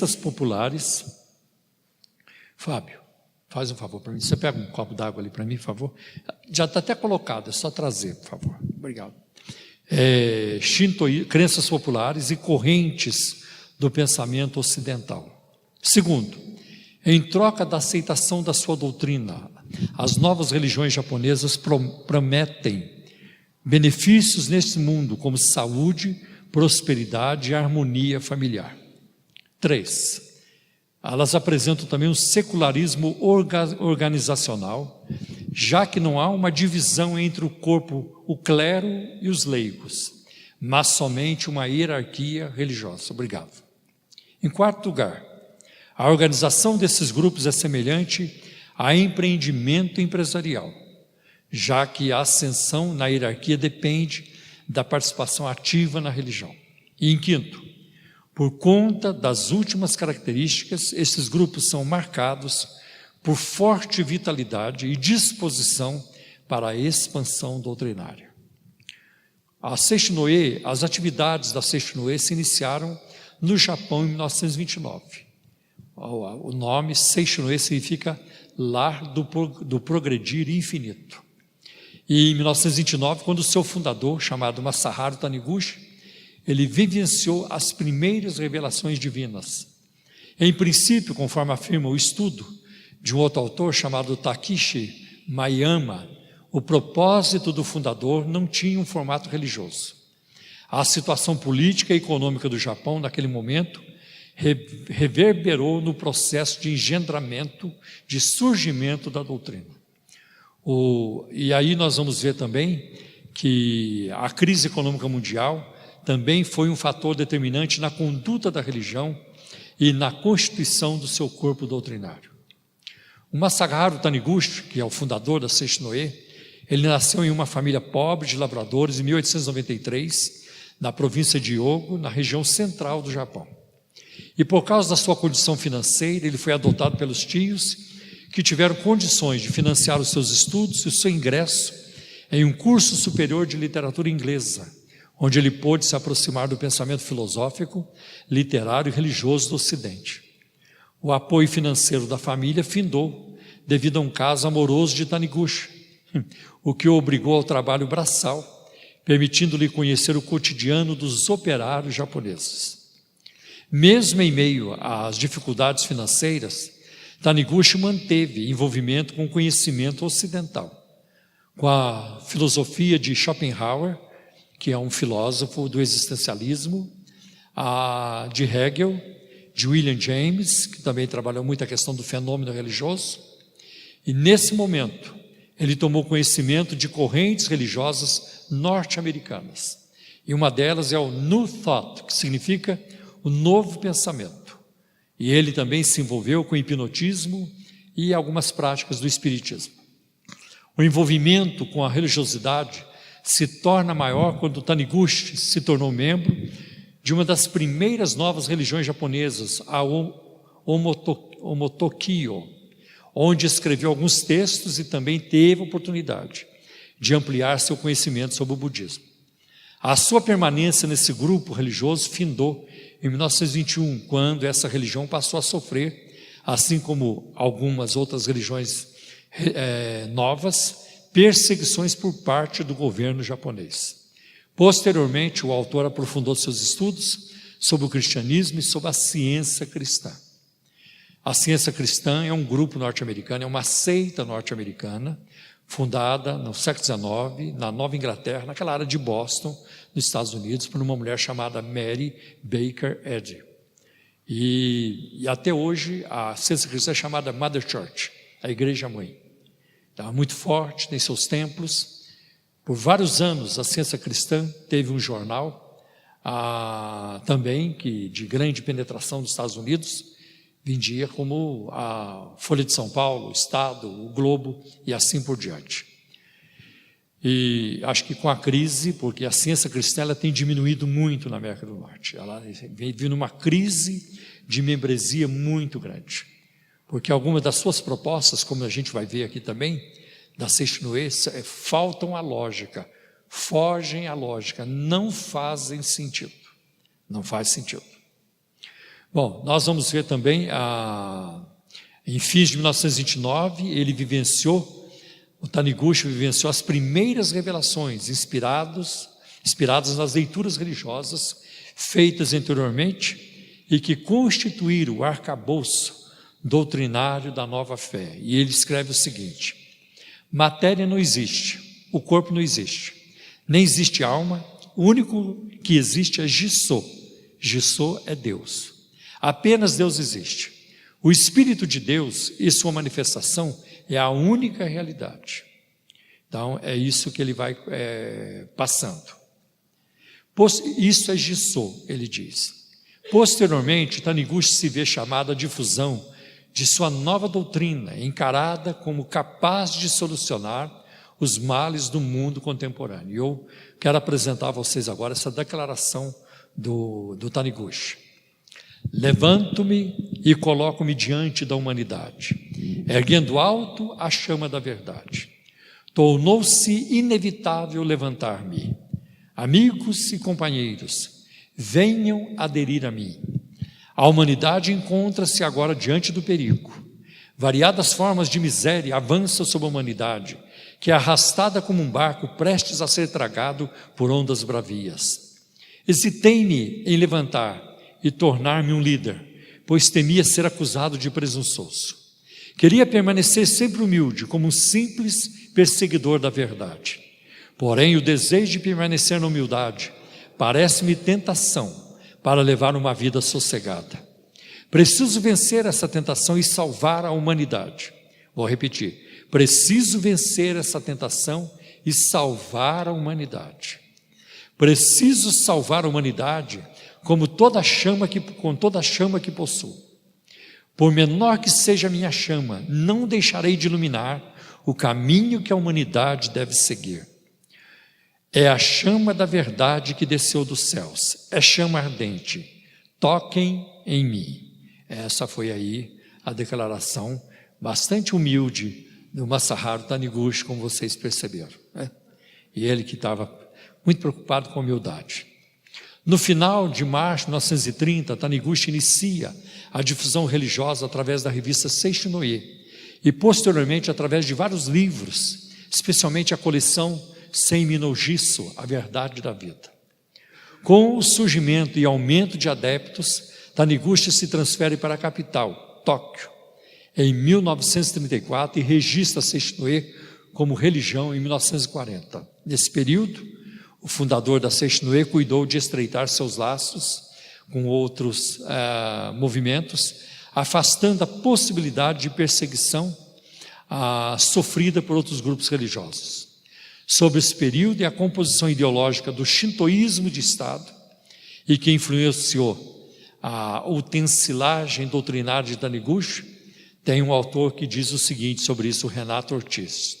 crenças populares. Fábio, faz um favor para mim, você pega um copo d'água ali para mim, por favor? Já está até colocado, é só trazer, por favor. Obrigado. Crenças populares e correntes do pensamento ocidental. Segundo, em troca da aceitação da sua doutrina, as novas religiões japonesas prometem benefícios neste mundo, como saúde, prosperidade e harmonia familiar. 3. Elas apresentam também um secularismo organizacional, já que não há uma divisão entre o corpo, o clero e os leigos, mas somente uma hierarquia religiosa. Obrigado. Em quarto lugar, a organização desses grupos é semelhante a empreendimento empresarial, já que a ascensão na hierarquia depende da participação ativa na religião. E em quinto, por conta das últimas características, esses grupos são marcados por forte vitalidade e disposição para a expansão doutrinária. As atividades da Seishinoe se iniciaram no Japão em 1929. O nome Seishinoe significa lar do progredir infinito. E em 1929, quando o seu fundador, chamado Masaharu Taniguchi, ele vivenciou as primeiras revelações divinas. Em princípio, conforme afirma o estudo de um outro autor chamado Takishi Maiyama, o propósito do fundador não tinha um formato religioso. A situação política e econômica do Japão, naquele momento, reverberou no processo de engendramento, de surgimento da doutrina. E aí nós vamos ver também que a crise econômica mundial também foi um fator determinante na conduta da religião e na constituição do seu corpo doutrinário. O Masaharu Taniguchi, que é o fundador da Seishinoe, ele nasceu em uma família pobre de lavradores em 1893, na província de Hyogo, na região central do Japão. E por causa da sua condição financeira, ele foi adotado pelos tios, que tiveram condições de financiar os seus estudos e o seu ingresso em um curso superior de literatura inglesa, onde ele pôde se aproximar do pensamento filosófico, literário e religioso do Ocidente. O apoio financeiro da família findou devido a um caso amoroso de Taniguchi, o que o obrigou ao trabalho braçal, permitindo-lhe conhecer o cotidiano dos operários japoneses. Mesmo em meio às dificuldades financeiras, Taniguchi manteve envolvimento com o conhecimento ocidental, com a filosofia de Schopenhauer, que é um filósofo do existencialismo, de Hegel, de William James, que também trabalhou muito a questão do fenômeno religioso. E nesse momento, ele tomou conhecimento de correntes religiosas norte-americanas. E uma delas é o New Thought, que significa o novo pensamento. E ele também se envolveu com o hipnotismo e algumas práticas do espiritismo. O envolvimento com a religiosidade se torna maior quando Taniguchi se tornou membro de uma das primeiras novas religiões japonesas, a Omotokyo, onde escreveu alguns textos e também teve a oportunidade de ampliar seu conhecimento sobre o budismo. A sua permanência nesse grupo religioso findou em 1921, quando essa religião passou a sofrer, assim como algumas outras religiões novas, perseguições por parte do governo japonês. Posteriormente, o autor aprofundou seus estudos sobre o cristianismo e sobre a ciência cristã. A ciência cristã é um grupo norte-americano, é uma seita norte-americana, fundada no século XIX, na Nova Inglaterra, naquela área de Boston, nos Estados Unidos, por uma mulher chamada Mary Baker Eddy. E até hoje, a ciência cristã é chamada Mother Church, a igreja mãe. Está muito forte, tem seus templos. Por vários anos, a ciência cristã teve um jornal também, que de grande penetração dos Estados Unidos, vendia como a Folha de São Paulo, o Estado, o Globo e assim por diante. E acho que com a crise, porque a ciência cristã ela tem diminuído muito na América do Norte, ela vive numa crise de membresia muito grande, porque algumas das suas propostas, como a gente vai ver aqui também, da Seishinoe, faltam à lógica, fogem à lógica, não fazem sentido, não faz sentido. Bom, nós vamos ver também, em fins de 1929, o Taniguchi vivenciou as primeiras revelações inspiradas nas leituras religiosas feitas anteriormente e que constituíram o arcabouço doutrinário da nova fé. E ele escreve o seguinte: matéria não existe, o corpo não existe, nem existe alma, o único que existe é Jissô. Jissô é Deus. Apenas Deus existe. O Espírito de Deus e sua manifestação é a única realidade. Então, é isso que ele vai passando. Isso é Jissô, ele diz. Posteriormente, Taniguchi se vê chamado à difusão de sua nova doutrina, encarada como capaz de solucionar os males do mundo contemporâneo. E eu quero apresentar a vocês agora essa declaração do Taniguchi. Levanto-me e coloco-me diante da humanidade, erguendo alto a chama da verdade. Tornou-se inevitável levantar-me. Amigos e companheiros, venham aderir a mim. A humanidade encontra-se agora diante do perigo. Variadas formas de miséria avançam sobre a humanidade, que é arrastada como um barco prestes a ser tragado por ondas bravias. Hesitei-me em levantar e tornar-me um líder, pois temia ser acusado de presunçoso. Queria permanecer sempre humilde, como um simples perseguidor da verdade. Porém, o desejo de permanecer na humildade parece-me tentação para levar uma vida sossegada. Preciso vencer essa tentação e salvar a humanidade. Vou repetir: preciso vencer essa tentação e salvar a humanidade. Preciso salvar a humanidade com toda a chama que possuo. Por menor que seja a minha chama, não deixarei de iluminar o caminho que a humanidade deve seguir. É a chama da verdade que desceu dos céus, é chama ardente. Toquem em mim. Essa foi aí a declaração bastante humilde do Masaharu Taniguchi, como vocês perceberam, né? E ele que estava muito preocupado com a humildade. No final de março de 1930, Taniguchi inicia a difusão religiosa através da revista Seishinoe e posteriormente através de vários livros, especialmente a coleção Senmi no Jisō, A Verdade da Vida. Com o surgimento e aumento de adeptos, Taniguchi se transfere para a capital, Tóquio, em 1934 e registra Seishinoe como religião em 1940. Nesse período, o fundador da Seishinoe cuidou de estreitar seus laços com outros movimentos, afastando a possibilidade de perseguição sofrida por outros grupos religiosos. Sobre esse período e a composição ideológica do shintoísmo de Estado, e que influenciou a utensilagem doutrinária de Taniguchi, tem um autor que diz o seguinte sobre isso, o Renato Ortiz: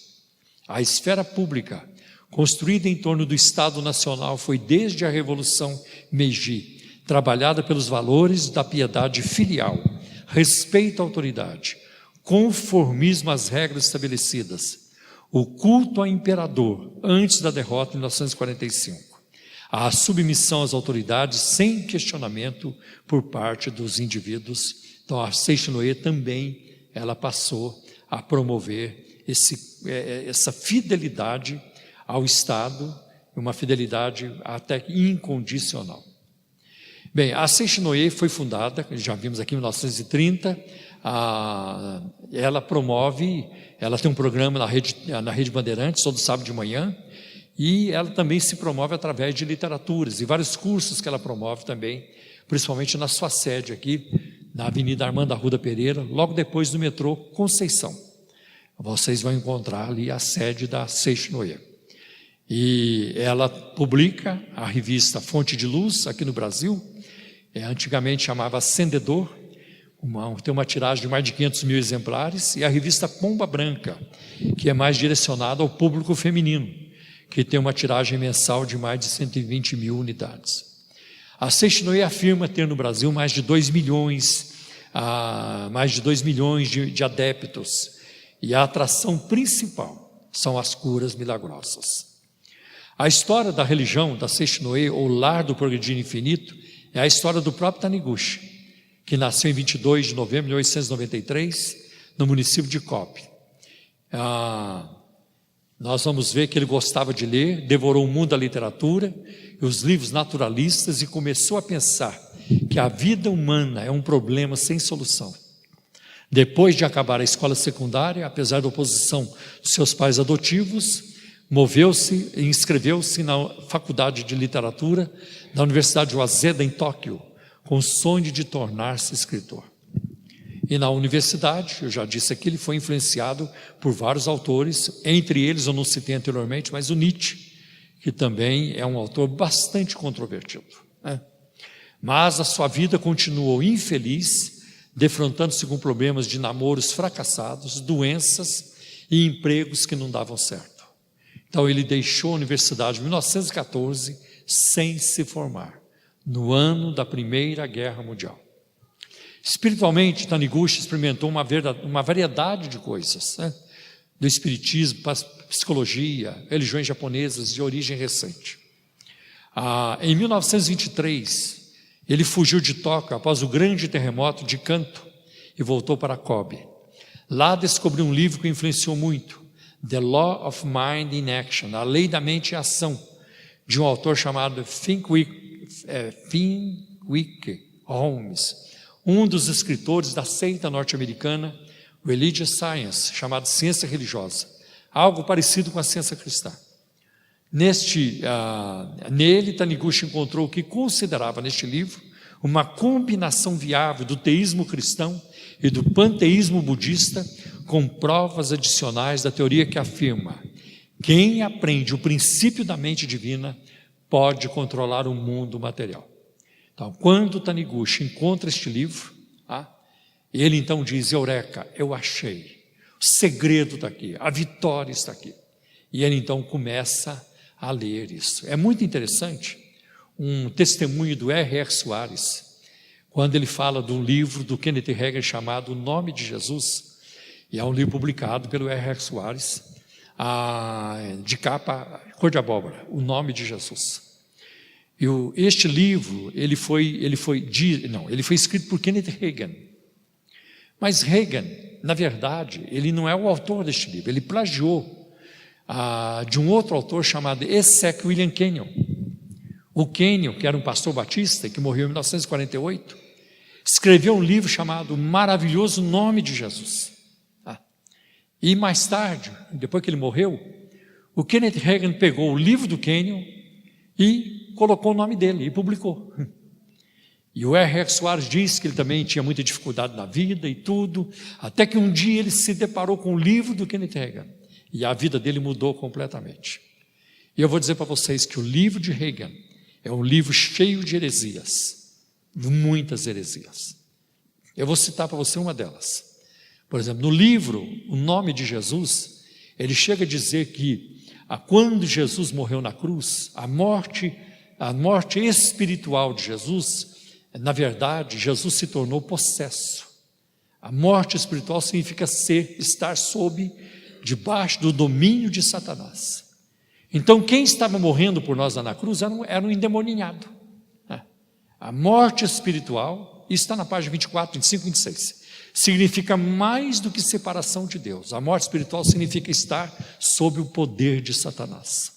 a esfera pública construída em torno do Estado Nacional foi desde a Revolução Meiji trabalhada pelos valores da piedade filial, respeito à autoridade, conformismo às regras estabelecidas, o culto ao imperador antes da derrota em 1945, a submissão às autoridades sem questionamento por parte dos indivíduos. Então a Seishinoe também ela passou a promover essa fidelidade ao Estado, uma fidelidade até incondicional. Bem, a Seishinoe foi fundada, já vimos aqui em 1930, ela tem um programa na Rede Bandeirantes, todo sábado de manhã, e ela também se promove através de literaturas e vários cursos que ela promove também, principalmente na sua sede aqui, na Avenida Armando Arruda Pereira, logo depois do metrô Conceição. Vocês vão encontrar ali a sede da Seishinoe. E ela publica a revista Fonte de Luz aqui no Brasil, antigamente chamava Acendedor, tem uma tiragem de mais de 500 mil exemplares, e a revista Pomba Branca, que é mais direcionada ao público feminino, que tem uma tiragem mensal de mais de 120 mil unidades. A Seishinoe afirma ter no Brasil mais de 2 milhões de adeptos, e a atração principal são as curas milagrosas. A história da religião da Seishinoe, ou Lar do Progredir Infinito, é a história do próprio Taniguchi, que nasceu em 22 de novembro de 1893, no município de Kobe. Nós vamos ver que ele gostava de ler, devorou o mundo da literatura e os livros naturalistas e começou a pensar que a vida humana é um problema sem solução. Depois de acabar a escola secundária, apesar da oposição dos seus pais adotivos, moveu-se e inscreveu-se na Faculdade de Literatura da Universidade de Waseda, em Tóquio, com o sonho de tornar-se escritor. E na universidade, eu já disse aqui, ele foi influenciado por vários autores, entre eles, eu não citei anteriormente, mas o Nietzsche, que também é um autor bastante controvertido, né? Mas a sua vida continuou infeliz, defrontando-se com problemas de namoros fracassados, doenças e empregos que não davam certo. Então ele deixou a universidade em 1914 sem se formar, no ano da Primeira Guerra Mundial. Espiritualmente, Taniguchi experimentou uma variedade de coisas, né? Do espiritismo, psicologia, religiões japonesas de origem recente. Em 1923, ele fugiu de Tóquio após o grande terremoto de Kanto e voltou para Kobe. Lá descobriu um livro que o influenciou muito, The Law of Mind in Action, A Lei da Mente em Ação, de um autor chamado Finwick Holmes, um dos escritores da seita norte-americana Religious Science, chamada ciência religiosa, algo parecido com a ciência cristã. Nele, Taniguchi encontrou o que considerava neste livro uma combinação viável do teísmo cristão e do panteísmo budista, com provas adicionais da teoria que afirma: quem aprende o princípio da mente divina pode controlar o mundo material. Então, quando Taniguchi encontra este livro, ele então diz: Eureka, eu achei, o segredo está aqui, a vitória está aqui. E ele então começa a ler isso. É muito interessante um testemunho do R.R. Soares, quando ele fala de um livro do Kenneth Hagin chamado O Nome de Jesus, e é um livro publicado pelo R.R. Soares, de capa cor de abóbora, O Nome de Jesus. Este livro, ele foi escrito por Kenneth Hagin. Mas Hagin, na verdade, ele não é o autor deste livro, ele plagiou de um outro autor chamado Essex William Kenyon. O Kenyon, que era um pastor batista, que morreu em 1948, escreveu um livro chamado Maravilhoso Nome de Jesus. E mais tarde, depois que ele morreu, o Kenneth Hagin pegou o livro do Kenyon e colocou o nome dele e publicou. E o R.R. Soares diz que ele também tinha muita dificuldade na vida e tudo, até que um dia ele se deparou com o livro do Kenneth Hagin e a vida dele mudou completamente. E eu vou dizer para vocês que o livro de Hagin é um livro cheio de heresias, muitas heresias. Eu vou citar para você uma delas. Por exemplo, no livro O Nome de Jesus, ele chega a dizer que quando Jesus morreu na cruz, a morte espiritual de Jesus, na verdade, Jesus se tornou possesso. A morte espiritual significa estar debaixo do domínio de Satanás. Então, quem estava morrendo por nós lá na cruz era um endemoninhado. A morte espiritual, isso está na página 24, 25 e 26, significa mais do que separação de Deus. A morte espiritual significa estar sob o poder de Satanás.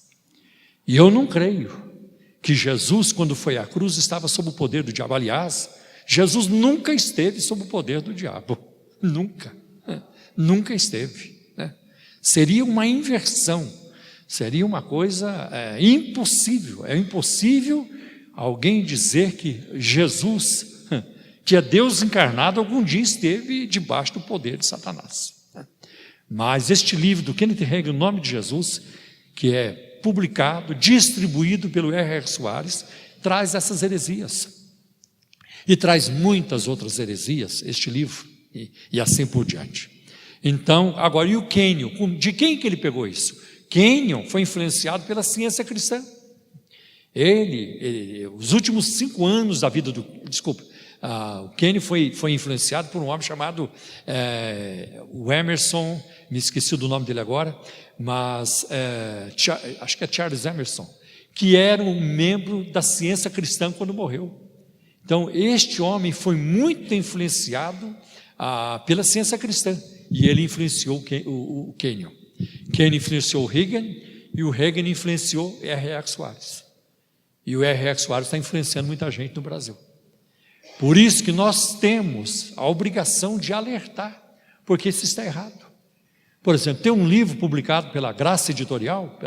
E eu não creio que Jesus, quando foi à cruz, estava sob o poder do diabo. Aliás, Jesus nunca esteve sob o poder do diabo. Nunca esteve. Seria uma inversão, seria uma coisa impossível. É impossível alguém dizer que Jesus, que é Deus encarnado, algum dia esteve debaixo do poder de Satanás. Mas este livro do Kenneth Hagin, O Nome de Jesus, que é publicado, distribuído pelo R.R. Soares, traz essas heresias. E traz muitas outras heresias, este livro, e assim por diante. Então, agora, e o Kenyon? De quem que ele pegou isso? Kenyon foi influenciado pela ciência cristã. Os últimos 5 anos da vida o Kenyon foi influenciado por um homem chamado o Emerson, me esqueci do nome dele agora, mas acho que é Charles Emerson, que era um membro da ciência cristã quando morreu. Então, este homem foi muito influenciado pela ciência cristã, e ele influenciou o Kenyon. Kenyon influenciou o Reagan, e o Reagan influenciou R.R. Soares. E o R.R. Soares está influenciando muita gente no Brasil. Por isso que nós temos a obrigação de alertar, porque isso está errado. Por exemplo, tem um livro publicado pela Graça Editorial,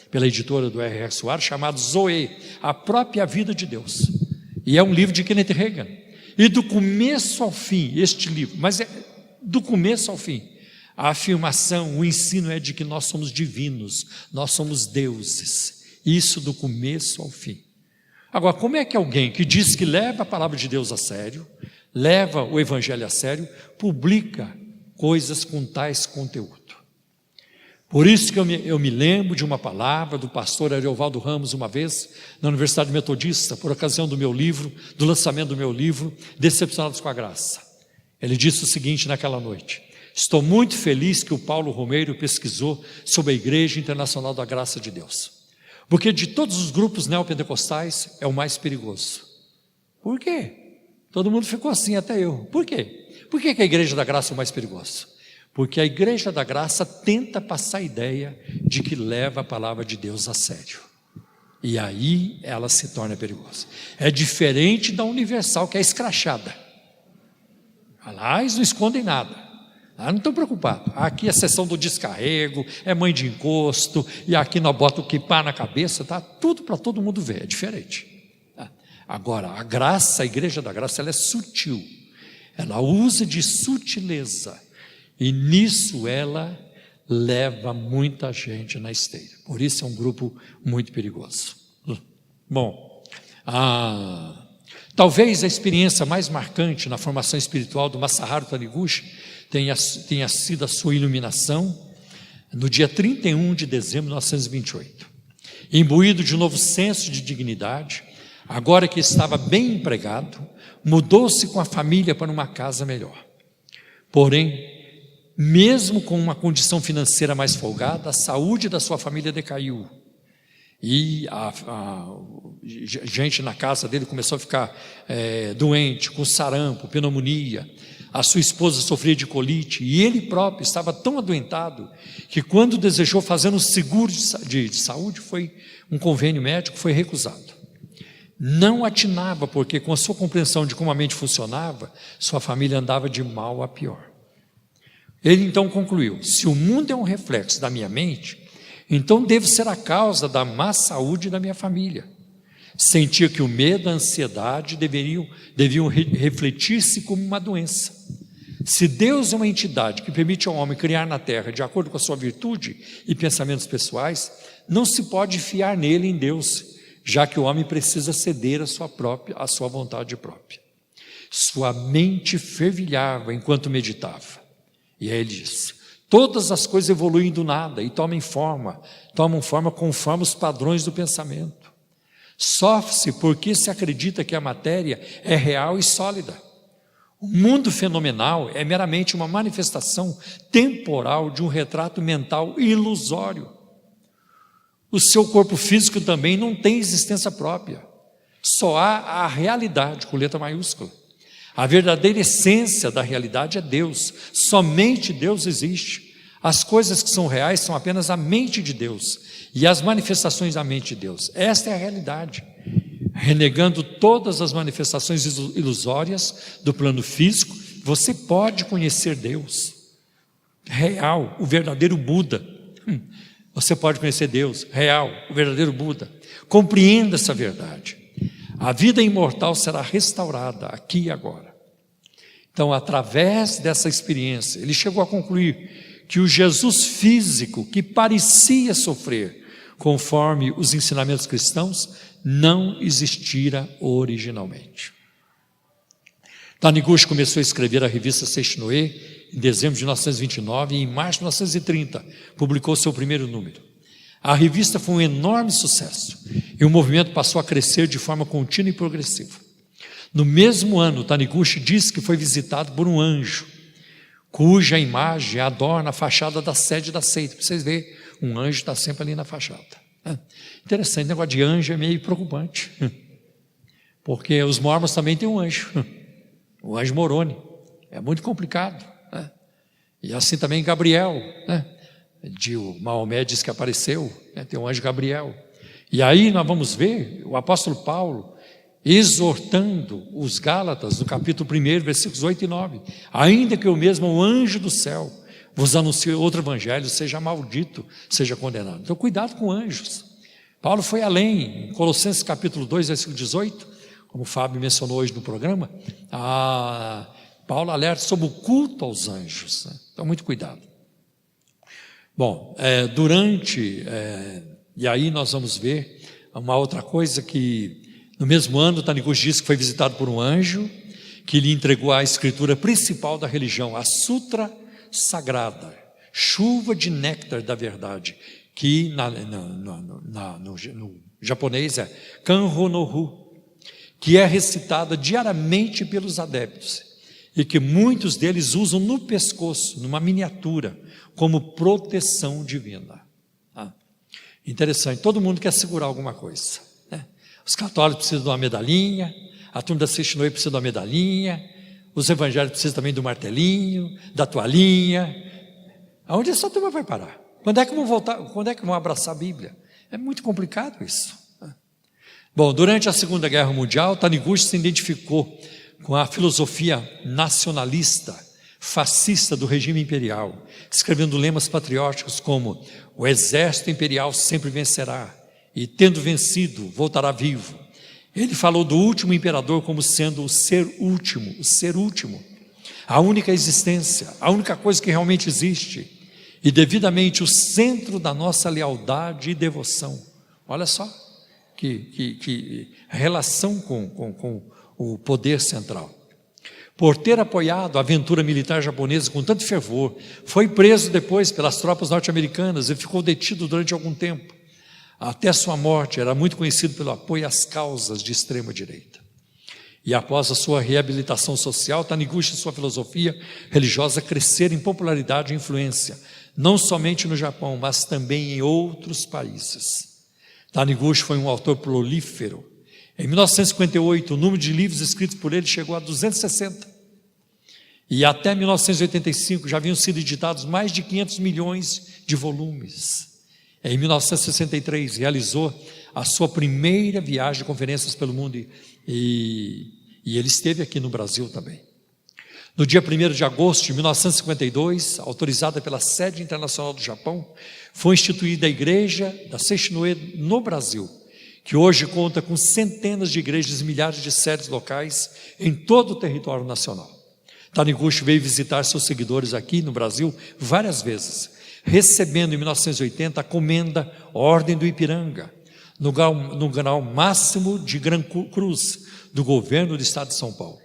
pela editora do R.R. Soares, chamado Zoe, A Própria Vida de Deus. E é um livro de Kenneth Reagan. E do começo ao fim, este livro, mas é do começo ao fim, a afirmação, o ensino é de que nós somos divinos, nós somos deuses. Isso do começo ao fim. Agora, como é que alguém que diz que leva a palavra de Deus a sério, leva o evangelho a sério, publica coisas com tais conteúdo? Por isso que eu me lembro de uma palavra do pastor Ariovaldo Ramos, uma vez, na Universidade Metodista, por ocasião do meu livro, do lançamento do meu livro, Decepcionados com a Graça. Ele disse o seguinte naquela noite: estou muito feliz que o Paulo Romeiro pesquisou sobre a Igreja Internacional da Graça de Deus, porque de todos os grupos neopentecostais é o mais perigoso. Por quê? Todo mundo ficou assim, até eu. Por quê? Por que a Igreja da Graça é o mais perigoso? Porque a Igreja da Graça tenta passar a ideia de que leva a palavra de Deus a sério. E aí ela se torna perigosa. É diferente da Universal, que é escrachada. Lá eles não escondem nada. Lá não estão preocupados. Aqui é a sessão do descarrego, é mãe de encosto, e aqui nós botamos o quipá na cabeça, tá? Tudo para todo mundo ver, é diferente. Agora, a graça, a Igreja da Graça, ela é sutil. Ela usa de sutileza. E nisso ela leva muita gente na esteira. Por isso é um grupo muito perigoso. Bom, talvez a experiência mais marcante na formação espiritual do Masaharu Taniguchi tenha sido a sua iluminação no dia 31 de dezembro de 1928. Imbuído de um novo senso de dignidade, agora que estava bem empregado, mudou-se com a família para uma casa melhor. Porém, mesmo com uma condição financeira mais folgada, a saúde da sua família decaiu. E gente na casa dele começou a ficar doente, com sarampo, pneumonia. A sua esposa sofria de colite, e ele próprio estava tão adoentado, que quando desejou fazer um seguro de saúde, um convênio médico, foi recusado. Não atinava, porque com a sua compreensão de como a mente funcionava, sua família andava de mal a pior. Ele então concluiu: se o mundo é um reflexo da minha mente, então devo ser a causa da má saúde da minha família. Sentia que o medo e a ansiedade deviam refletir-se como uma doença. Se Deus é uma entidade que permite ao homem criar na terra de acordo com a sua virtude e pensamentos pessoais, não se pode fiar nele, em Deus, já que o homem precisa ceder à sua vontade própria. Sua mente fervilhava enquanto meditava. E aí ele diz: todas as coisas evoluem do nada e tomam forma conforme os padrões do pensamento. Sofre-se porque se acredita que a matéria é real e sólida. O mundo fenomenal é meramente uma manifestação temporal de um retrato mental ilusório. O seu corpo físico também não tem existência própria. Só há a realidade, com letra maiúscula. A verdadeira essência da realidade é Deus. Somente Deus existe. As coisas que são reais são apenas a mente de Deus e as manifestações da mente de Deus. Esta é a realidade. Renegando todas as manifestações ilusórias do plano físico, você pode conhecer Deus real, o verdadeiro Buda. Você pode conhecer Deus real, o verdadeiro Buda. Compreenda essa verdade. A vida imortal será restaurada aqui e agora. Então, através dessa experiência, ele chegou a concluir que o Jesus físico, que parecia sofrer conforme os ensinamentos cristãos, não existira originalmente. Taniguchi começou a escrever a revista Seishinoe em dezembro de 1929 e em março de 1930 publicou seu primeiro número. A revista foi um enorme sucesso e o movimento passou a crescer de forma contínua e progressiva. No mesmo ano, Taniguchi disse que foi visitado por um anjo, cuja imagem adorna a fachada da sede da seita. Para vocês verem, um anjo está sempre ali na fachada. Interessante, o negócio de anjo é meio preocupante. porque os mormons também têm um anjo, o anjo Moroni. É muito complicado, né? E assim também Gabriel, né? O Maomé diz que apareceu, né? Tem um anjo Gabriel. E aí nós vamos ver o apóstolo Paulo exortando os Gálatas, no capítulo 1, versículos 8 e 9. Ainda que eu mesmo, o anjo do céu, vos anuncie outro evangelho, seja maldito, seja condenado. Então cuidado com anjos. Paulo foi além, em Colossenses capítulo 2, versículo 18, como o Fábio mencionou hoje no programa, Paulo alerta sobre o culto aos anjos, né? Então muito cuidado. Bom, e aí nós vamos ver uma outra coisa que no mesmo ano Taniguchi disse que foi visitado por um anjo que lhe entregou a escritura principal da religião, a Sutra Sagrada, chuva de néctar da verdade, que no japonês é Kanro no Hu, que é recitada diariamente pelos adeptos e que muitos deles usam no pescoço, numa miniatura, como proteção divina. Interessante, todo mundo quer segurar alguma coisa, né? Os católicos precisam de uma medalhinha, a turma da Seishinoi precisa de uma medalhinha, os evangélicos precisam também do martelinho, da toalhinha. Aonde essa turma vai parar? Quando é que vão voltar? Quando é que vão abraçar a Bíblia? É muito complicado isso. Bom, durante a Segunda Guerra Mundial, Taniguchi se identificou com a filosofia nacionalista, fascista do regime imperial, escrevendo lemas patrióticos como: o exército imperial sempre vencerá, e tendo vencido, voltará vivo. Ele falou do último imperador como sendo o ser último, a única existência, a única coisa que realmente existe, e devidamente o centro da nossa lealdade e devoção. Olha só que relação com o poder central. Por ter apoiado a aventura militar japonesa com tanto fervor, foi preso depois pelas tropas norte-americanas e ficou detido durante algum tempo. Até sua morte, era muito conhecido pelo apoio às causas de extrema-direita. E após a sua reabilitação social, Taniguchi e sua filosofia religiosa cresceram em popularidade e influência, não somente no Japão, mas também em outros países. Taniguchi foi um autor prolífero. Em 1958, o número de livros escritos por ele chegou a 260. E até 1985 já haviam sido editados mais de 500 milhões de volumes. Em 1963, realizou a sua primeira viagem de conferências pelo mundo e ele esteve aqui no Brasil também. No dia 1º de agosto de 1952, autorizada pela Sede Internacional do Japão, foi instituída a Igreja da Seishinoi no Brasil, que hoje conta com centenas de igrejas e milhares de sedes locais em todo o território nacional. Taniguchi veio visitar seus seguidores aqui no Brasil várias vezes, recebendo em 1980 a comenda Ordem do Ipiranga, no grau máximo de Gran Cruz do governo do estado de São Paulo.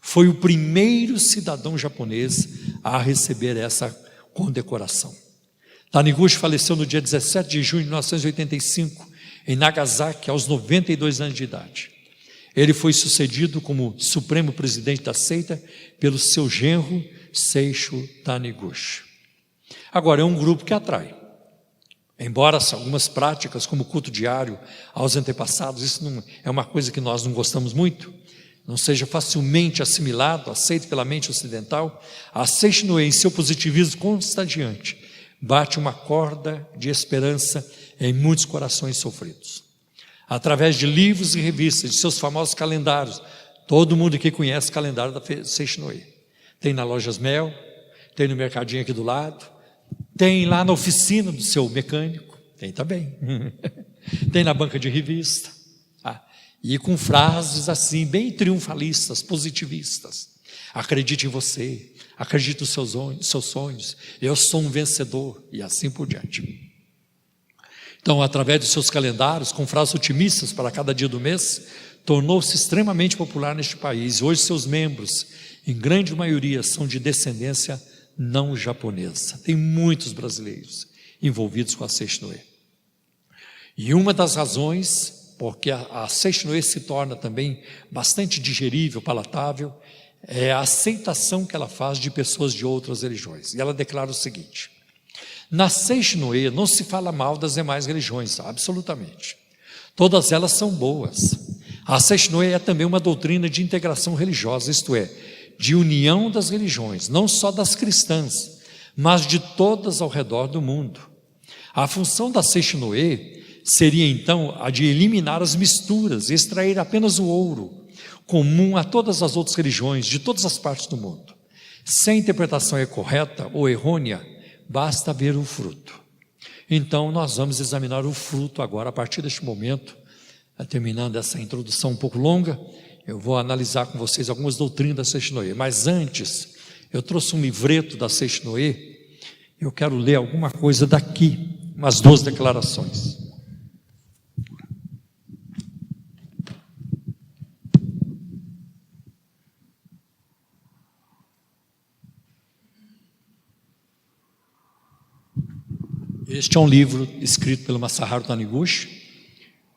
Foi o primeiro cidadão japonês a receber essa condecoração. Taniguchi faleceu no dia 17 de junho de 1985, em Nagasaki, aos 92 anos de idade. Ele foi sucedido como supremo presidente da seita pelo seu genro, Seisho Taniguchi. Agora, é um grupo que atrai. Embora algumas práticas, como o culto diário aos antepassados, isso não é uma coisa que nós não gostamos muito, não seja facilmente assimilado, aceito pela mente ocidental, a Seishinoi, em seu positivismo contagiante, bate uma corda de esperança em muitos corações sofridos. Através de livros e revistas, de seus famosos calendários, todo mundo aqui conhece o calendário da Seishinoi. Tem na Lojas Mel, tem no mercadinho aqui do lado, tem lá na oficina do seu mecânico, tem também. Tem na banca de revista. E com frases assim, bem triunfalistas, positivistas. Acredite em você, acredite nos seus sonhos, eu sou um vencedor, e assim por diante. Então, através dos seus calendários, com frases otimistas para cada dia do mês, tornou-se extremamente popular neste país. Hoje seus membros, em grande maioria, são de descendência não japonesa. Tem muitos brasileiros envolvidos com a Seishinoi. E uma das razões porque a Seishinoi se torna também bastante digerível, palatável, é a aceitação que ela faz de pessoas de outras religiões. E ela declara o seguinte: na Seishinoi não se fala mal das demais religiões, absolutamente. Todas elas são boas. A Seishnoe é também uma doutrina de integração religiosa, isto é, de união das religiões, não só das cristãs, mas de todas ao redor do mundo. A função da Seishnoe seria então a de eliminar as misturas, extrair apenas o ouro, comum a todas as outras religiões, de todas as partes do mundo. Se a interpretação é correta ou errônea, basta ver o fruto. Então nós vamos examinar o fruto agora, a partir deste momento, terminando essa introdução um pouco longa, eu vou analisar com vocês algumas doutrinas da Seishnoe. Mas antes, eu trouxe um livreto da Seishnoe, eu quero ler alguma coisa daqui, umas 12 declarações. Este é um livro escrito pelo Masaharu Taniguchi,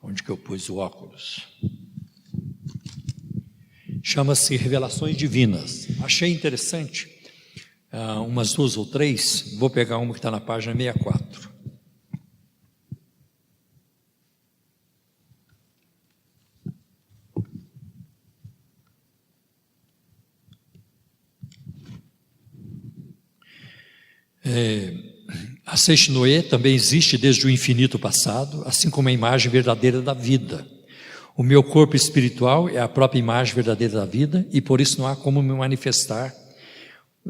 onde que eu pus o óculos. Chama-se Revelações Divinas. Achei interessante, umas 2 ou 3, vou pegar uma que está na página 64. A Seishnoe também existe desde o infinito passado, assim como a imagem verdadeira da vida. O meu corpo espiritual é a própria imagem verdadeira da vida e por isso não há como me manifestar,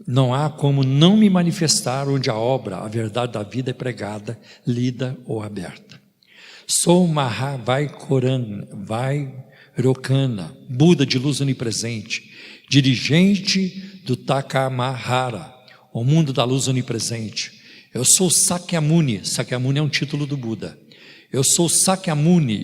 não há como não me manifestar onde a obra, a verdade da vida é pregada, lida ou aberta. Sou Mahavairokana, Buda de luz onipresente, dirigente do Takamahara, o mundo da luz onipresente. Eu sou Sakyamuni, Sakyamuni é um título do Buda. Eu sou Sakyamuni,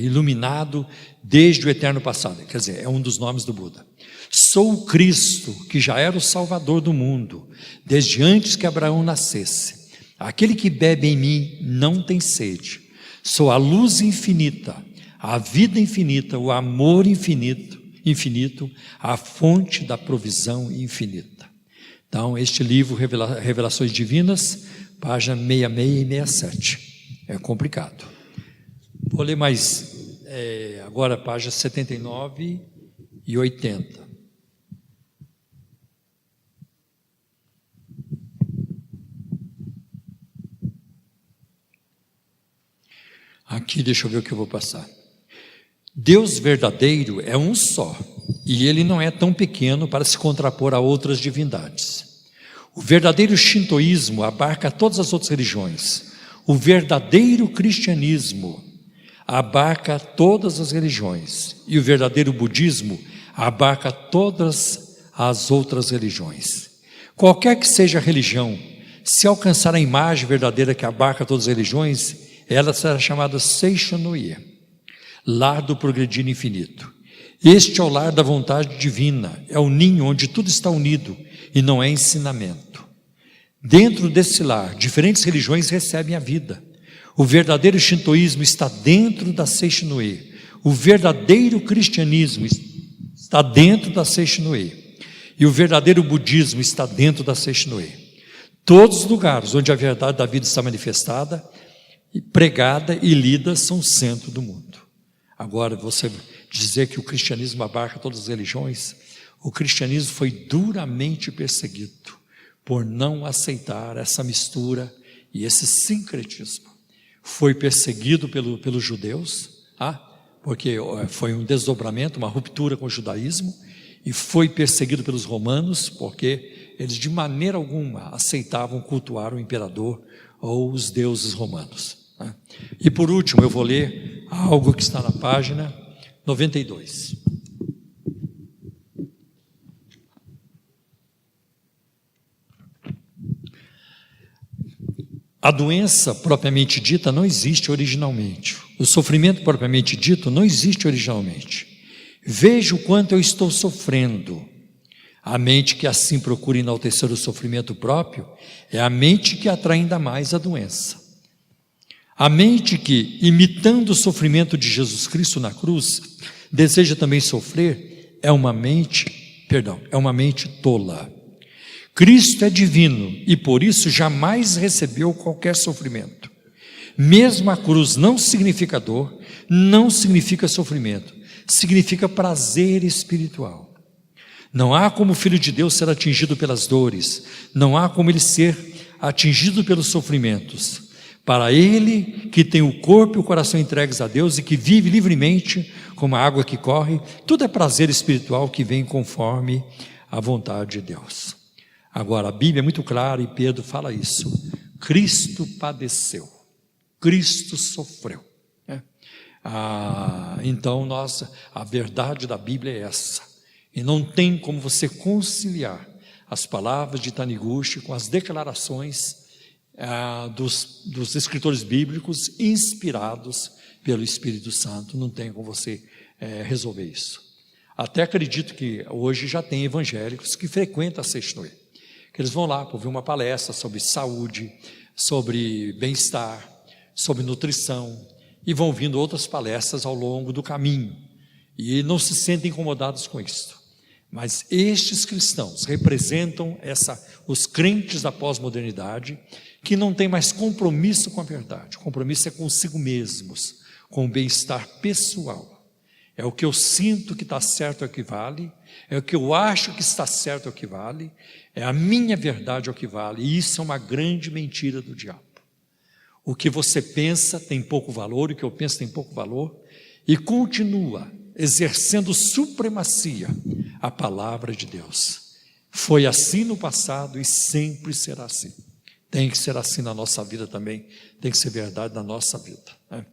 iluminado desde o eterno passado, quer dizer, é um dos nomes do Buda. Sou o Cristo, que já era o Salvador do mundo, desde antes que Abraão nascesse. Aquele que bebe em mim não tem sede. Sou a luz infinita, a vida infinita, o amor infinito, a fonte da provisão infinita. Então, este livro, Revelações Divinas, página 66 e 67. É complicado. Vou ler mais, agora, páginas 79 e 80. Aqui, deixa eu ver o que eu vou passar. Deus verdadeiro é um só, e ele não é tão pequeno para se contrapor a outras divindades. O verdadeiro shintoísmo abarca todas as outras religiões. O verdadeiro cristianismo abarca todas as religiões. E o verdadeiro budismo abarca todas as outras religiões. Qualquer que seja a religião, se alcançar a imagem verdadeira que abarca todas as religiões, ela será chamada Seishnoe, lar do progredir infinito. Este é o lar da vontade divina, é o ninho onde tudo está unido e não é ensinamento. Dentro desse lar, diferentes religiões recebem a vida. O verdadeiro shintoísmo está dentro da Seishnoe. O verdadeiro cristianismo está dentro da Seishnoe. E o verdadeiro budismo está dentro da Seishnoe. Todos os lugares onde a verdade da vida está manifestada, pregada e lida são o centro do mundo. Agora, você dizer que o cristianismo abarca todas as religiões, o cristianismo foi duramente perseguido por não aceitar essa mistura e esse sincretismo. Foi perseguido pelos judeus, porque foi um desdobramento, uma ruptura com o judaísmo, e foi perseguido pelos romanos, porque eles de maneira alguma aceitavam cultuar o imperador ou os deuses romanos. E por último, eu vou ler algo que está na página 92. A doença propriamente dita não existe originalmente. O sofrimento propriamente dito não existe originalmente. Veja o quanto eu estou sofrendo. A mente que assim procura enaltecer o sofrimento próprio é a mente que atrai ainda mais a doença. A mente que, imitando o sofrimento de Jesus Cristo na cruz, deseja também sofrer, é uma mente tola. Cristo é divino e por isso jamais recebeu qualquer sofrimento. Mesmo a cruz não significa dor, não significa sofrimento, significa prazer espiritual. Não há como o Filho de Deus ser atingido pelas dores, não há como ele ser atingido pelos sofrimentos. Para ele que tem o corpo e o coração entregues a Deus e que vive livremente como a água que corre, tudo é prazer espiritual que vem conforme a vontade de Deus. Agora, a Bíblia é muito clara e Pedro fala isso. Cristo padeceu, Cristo sofreu. Então, a verdade da Bíblia é essa. E não tem como você conciliar as palavras de Taniguchi com as declarações dos escritores bíblicos inspirados pelo Espírito Santo. Não tem como você resolver isso. Até acredito que hoje já tem evangélicos que frequentam a Seixinoe, que eles vão lá para ouvir uma palestra sobre saúde, sobre bem-estar, sobre nutrição, e vão ouvindo outras palestras ao longo do caminho, e não se sentem incomodados com isso. Mas estes cristãos representam os crentes da pós-modernidade, que não têm mais compromisso com a verdade. O compromisso é consigo mesmos, com o bem-estar pessoal. É o que eu sinto que está certo é o que vale, é o que eu acho que está certo é o que vale, é a minha verdade é o que vale, e isso é uma grande mentira do diabo. O que você pensa tem pouco valor, o que eu penso tem pouco valor, e continua exercendo supremacia a palavra de Deus. Foi assim no passado e sempre será assim. Tem que ser assim na nossa vida também, tem que ser verdade na nossa vida, né?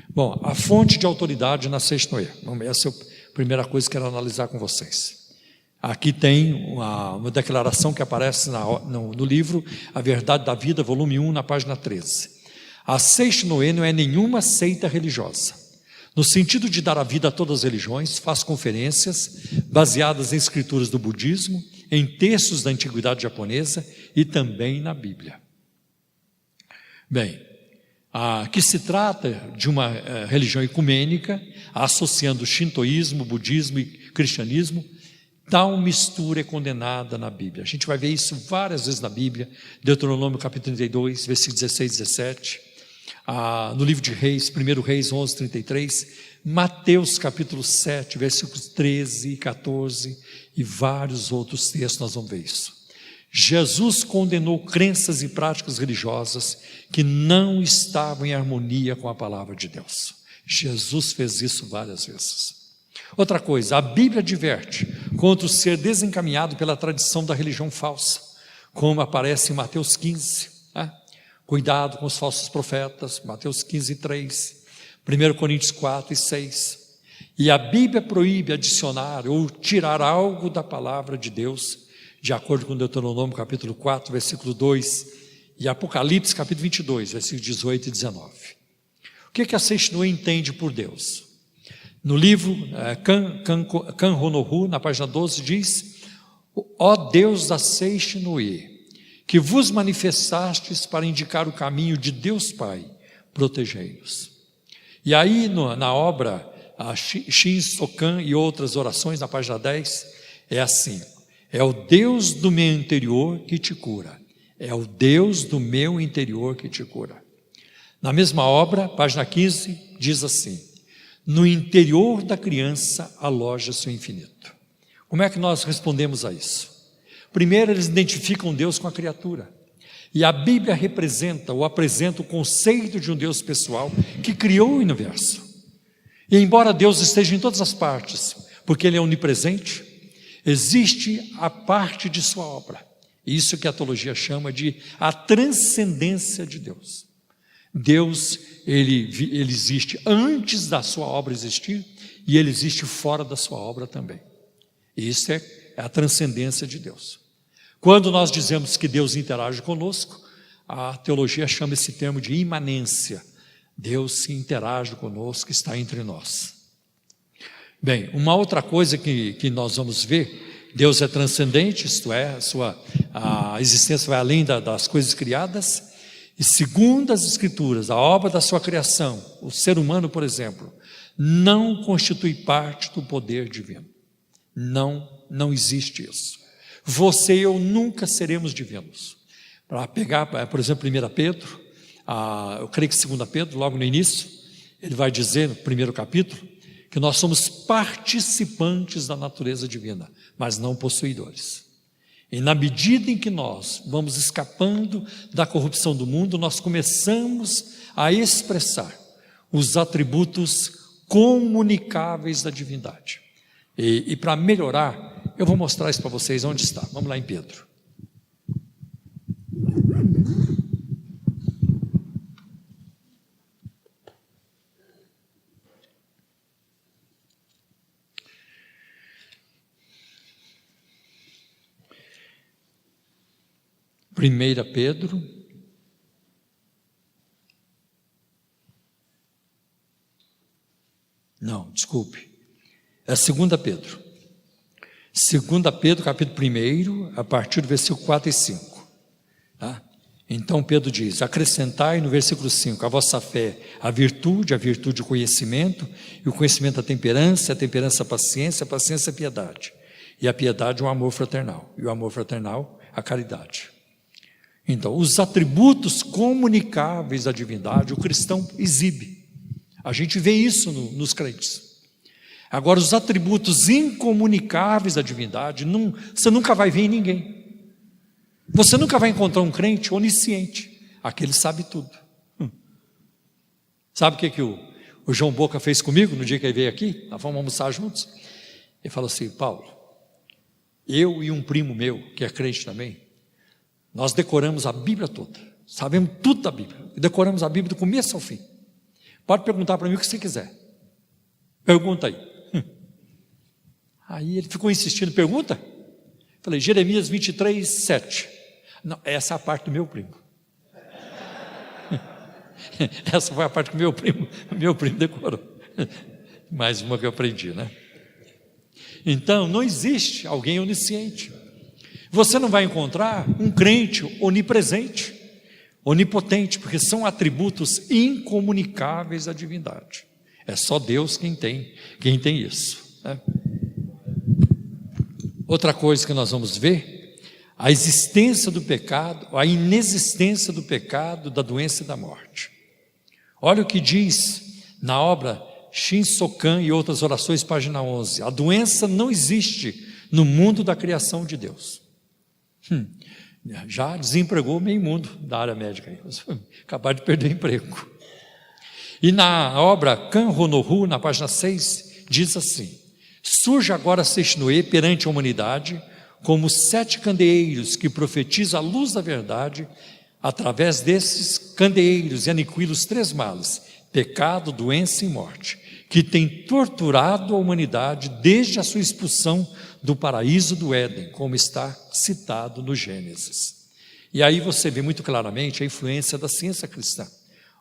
Bom, a fonte de autoridade na Seixinoe. Essa é a primeira coisa que eu quero analisar com vocês. Aqui tem uma declaração que aparece no livro A Verdade da Vida, volume 1, na página 13. A Seixinoe não é nenhuma seita religiosa. No sentido de dar a vida a todas as religiões, faz conferências baseadas em escrituras do budismo, em textos da antiguidade japonesa e também na Bíblia. Bem, que se trata de uma religião ecumênica, associando shintoísmo, budismo e cristianismo. Tal mistura é condenada na Bíblia. A gente vai ver isso várias vezes na Bíblia, Deuteronômio capítulo 32, versículos 16 e 17, no livro de Reis, 1 Reis 11, 33, Mateus capítulo 7, versículos 13 e 14, e vários outros textos nós vamos ver isso. Jesus condenou crenças e práticas religiosas que não estavam em harmonia com a palavra de Deus. Jesus fez isso várias vezes. Outra coisa, a Bíblia adverte contra o ser desencaminhado pela tradição da religião falsa, como aparece em Mateus 15, cuidado com os falsos profetas, Mateus 15, 3, 1 Coríntios 4 e 6. E a Bíblia proíbe adicionar ou tirar algo da palavra de Deus, de acordo com Deuteronômio capítulo 4, versículo 2, e Apocalipse capítulo 22, versículos 18 e 19. O que a Seixinoe entende por Deus? No livro Kanhonohu, na página 12, diz: ó Deus da Seixinoe, que vos manifestastes para indicar o caminho de Deus Pai, protegei-nos. E aí na obra Shin Sokan e outras orações, na página 10, é assim: é o Deus do meu interior que te cura, é o Deus do meu interior que te cura. Na mesma obra, página 15, diz assim: no interior da criança aloja-se o infinito. Como é que nós respondemos a isso? Primeiro, eles identificam Deus com a criatura, e a Bíblia representa ou apresenta o conceito de um Deus pessoal que criou o universo. E embora Deus esteja em todas as partes, porque Ele é onipresente, existe a parte de sua obra. Isso que a teologia chama de a transcendência de Deus. Deus, ele existe antes da sua obra existir, e Ele existe fora da sua obra também. Isso é a transcendência de Deus. Quando nós dizemos que Deus interage conosco, a teologia chama esse termo de imanência. Deus se interage conosco, está entre nós. Bem, uma outra coisa que nós vamos ver: Deus é transcendente, isto é, a existência vai além das coisas criadas, e segundo as Escrituras, a obra da sua criação, o ser humano, por exemplo, não constitui parte do poder divino. Não existe isso. Você e eu nunca seremos divinos. Para pegar, por exemplo, 1 Pedro, eu creio que 2 Pedro, logo no início, ele vai dizer, no primeiro capítulo, que nós somos participantes da natureza divina, mas não possuidores. E na medida em que nós vamos escapando da corrupção do mundo, nós começamos a expressar os atributos comunicáveis da divindade. E para melhorar, eu vou mostrar isso para vocês onde está. Vamos lá em Pedro. Primeira Pedro, não, desculpe, é 2 Pedro. 2 Pedro, capítulo 1, a partir do versículo 4 e 5. Tá? Então Pedro diz: acrescentai no versículo 5 a vossa fé, a virtude o conhecimento, e o conhecimento a temperança a paciência a piedade, e a piedade o amor fraternal, e o amor fraternal a caridade. Então, os atributos comunicáveis da divindade, o cristão exibe. A gente vê isso nos crentes. Agora, os atributos incomunicáveis da divindade, você nunca vai ver em ninguém. Você nunca vai encontrar um crente onisciente, aquele sabe tudo. Sabe o que o João Boca fez comigo no dia que ele veio aqui? Nós fomos almoçar juntos. Ele falou assim: Paulo, eu e um primo meu, que é crente também, nós decoramos a Bíblia toda, sabemos tudo da Bíblia, e decoramos a Bíblia do começo ao fim. Pode perguntar para mim o que você quiser, pergunta aí. Aí ele ficou insistindo: pergunta. Falei: Jeremias 23, 7. Não, essa é a parte do meu primo. Essa foi a parte que meu primo decorou. Mais uma que eu aprendi, né? Então, não existe alguém onisciente. Você não vai encontrar um crente onipresente, onipotente, porque são atributos incomunicáveis da divindade. É só Deus quem tem isso, né? Outra coisa que nós vamos ver: a existência do pecado, a inexistência do pecado, da doença e da morte. Olha o que diz na obra Shinsokan e outras orações, página 11. A doença não existe no mundo da criação de Deus. Já desempregou meio mundo da área médica, acabaram de perder o emprego. E na obra Kanhonohu, na página 6, diz assim: surge agora Seishnoe perante a humanidade como 7 candeeiros que profetizam a luz da verdade. Através desses candeeiros e aniquila os 3 males: pecado, doença e morte, que tem torturado a humanidade desde a sua expulsão do paraíso do Éden, como está citado no Gênesis. E aí você vê muito claramente a influência da ciência cristã,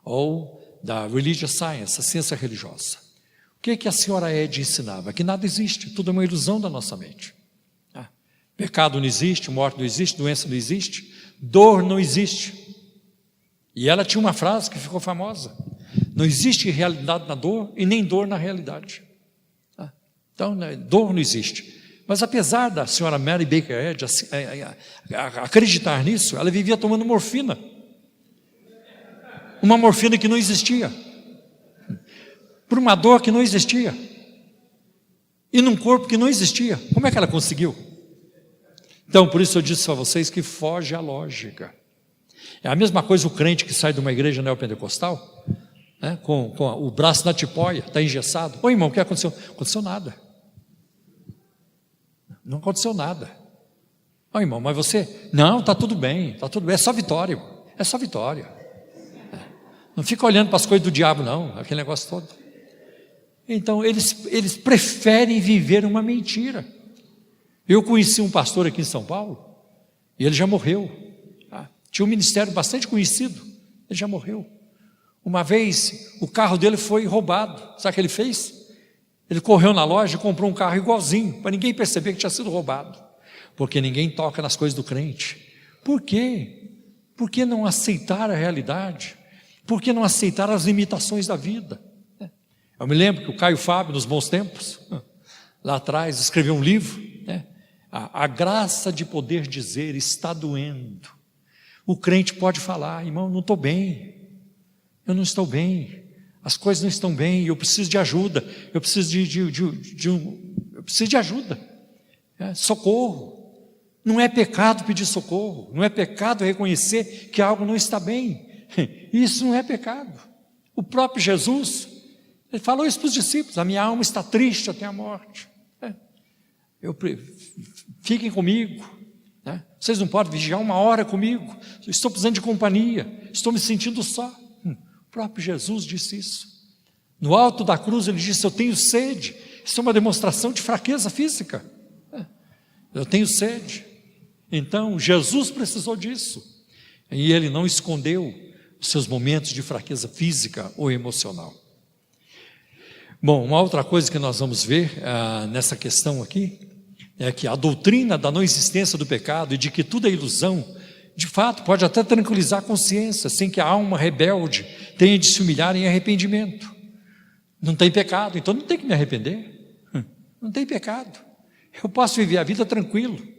ou da religious science, a ciência religiosa. O que a senhora Ed ensinava? Que nada existe, tudo é uma ilusão da nossa mente. Pecado não existe, morte não existe, doença não existe, dor não existe. E ela tinha uma frase que ficou famosa: não existe realidade na dor e nem dor na realidade. Então, dor não existe. Mas apesar da senhora Mary Baker Eddy acreditar nisso, ela vivia tomando morfina. Uma morfina que não existia, por uma dor que não existia, e num corpo que não existia. Como é que ela conseguiu? Então, por isso eu disse a vocês que foge à lógica. É a mesma coisa o crente que sai de uma igreja neopentecostal, né, com o braço na tipóia, está engessado. Ô irmão, o que aconteceu? Não aconteceu nada. Não aconteceu nada. Ô irmão, mas você... Não, está tudo bem, é só vitória, irmão. É só vitória. Não fica olhando para as coisas do diabo, não, aquele negócio todo. Então, eles preferem viver uma mentira. Eu conheci um pastor aqui em São Paulo, e ele já morreu. Tinha um ministério bastante conhecido, ele já morreu. Uma vez, o carro dele foi roubado. Sabe o que ele fez? Ele correu na loja e comprou um carro igualzinho, para ninguém perceber que tinha sido roubado. Porque ninguém toca nas coisas do crente. Por quê? Por que não aceitar a realidade? Por que não aceitar as limitações da vida? Eu me lembro que o Caio Fábio, nos bons tempos, lá atrás, escreveu um livro, né? A graça de poder dizer: está doendo. O crente pode falar: irmão, não estou bem, eu não estou bem, as coisas não estão bem, eu preciso de ajuda, eu preciso de ajuda, socorro. Não é pecado pedir socorro, não é pecado reconhecer que algo não está bem, isso não é pecado. O próprio Jesus, ele falou isso para os discípulos: a minha alma está triste até a morte, fiquem comigo, vocês não podem vigiar 1 hora comigo, eu estou precisando de companhia, estou me sentindo só. O próprio Jesus disse isso. No alto da cruz ele disse: eu tenho sede. Isso é uma demonstração de fraqueza física, eu tenho sede. Então Jesus precisou disso, e ele não escondeu os seus momentos de fraqueza física ou emocional. Bom, uma outra coisa que nós vamos ver nessa questão aqui é que a doutrina da não existência do pecado e de que tudo é ilusão, de fato pode até tranquilizar a consciência, sem que a alma rebelde tenha de se humilhar em arrependimento. Não tem pecado, então não tem que me arrepender, não tem pecado, eu posso viver a vida tranquilo.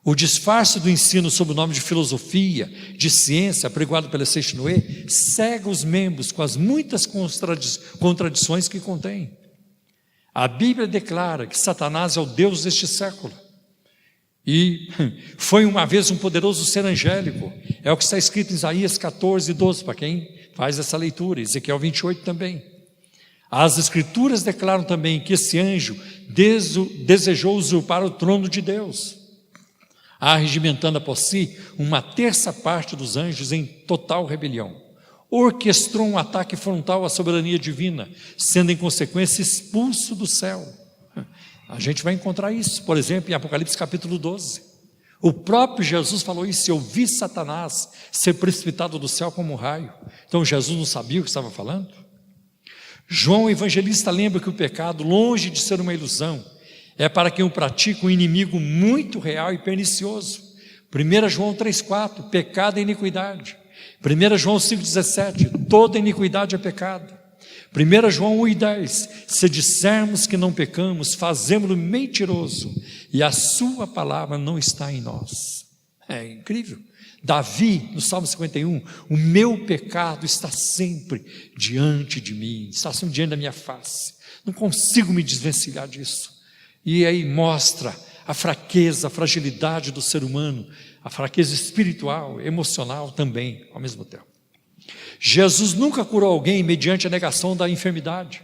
O disfarce do ensino sob o nome de filosofia, de ciência, apregoado pela Seixinoe, cega os membros com as muitas contradições que contém. A Bíblia declara que Satanás é o Deus deste século, e foi uma vez um poderoso ser angélico, é o que está escrito em Isaías 14:12, para quem faz essa leitura, Ezequiel 28 também. As Escrituras declaram também que esse anjo desejou usurpar o trono de Deus, arregimentando após si 1/3 parte dos anjos em total rebelião. Orquestrou um ataque frontal à soberania divina, sendo em consequência expulso do céu. A gente vai encontrar isso, por exemplo, em Apocalipse capítulo 12. O próprio Jesus falou isso: eu vi Satanás ser precipitado do céu como um raio. Então Jesus não sabia o que estava falando? João evangelista lembra que o pecado, longe de ser uma ilusão, é para quem o pratica um inimigo muito real e pernicioso. 1 João 3,4, pecado é iniquidade. 1 João 5,17, toda iniquidade é pecado. 1 João 1,10, se dissermos que não pecamos, fazemos-lo mentiroso, e a sua palavra não está em nós. É incrível. Davi, no Salmo 51, o meu pecado está sempre diante de mim, está sempre diante da minha face, não consigo me desvencilhar disso. E aí mostra a fraqueza, a fragilidade do ser humano, a fraqueza espiritual, emocional também, ao mesmo tempo. Jesus nunca curou alguém mediante a negação da enfermidade.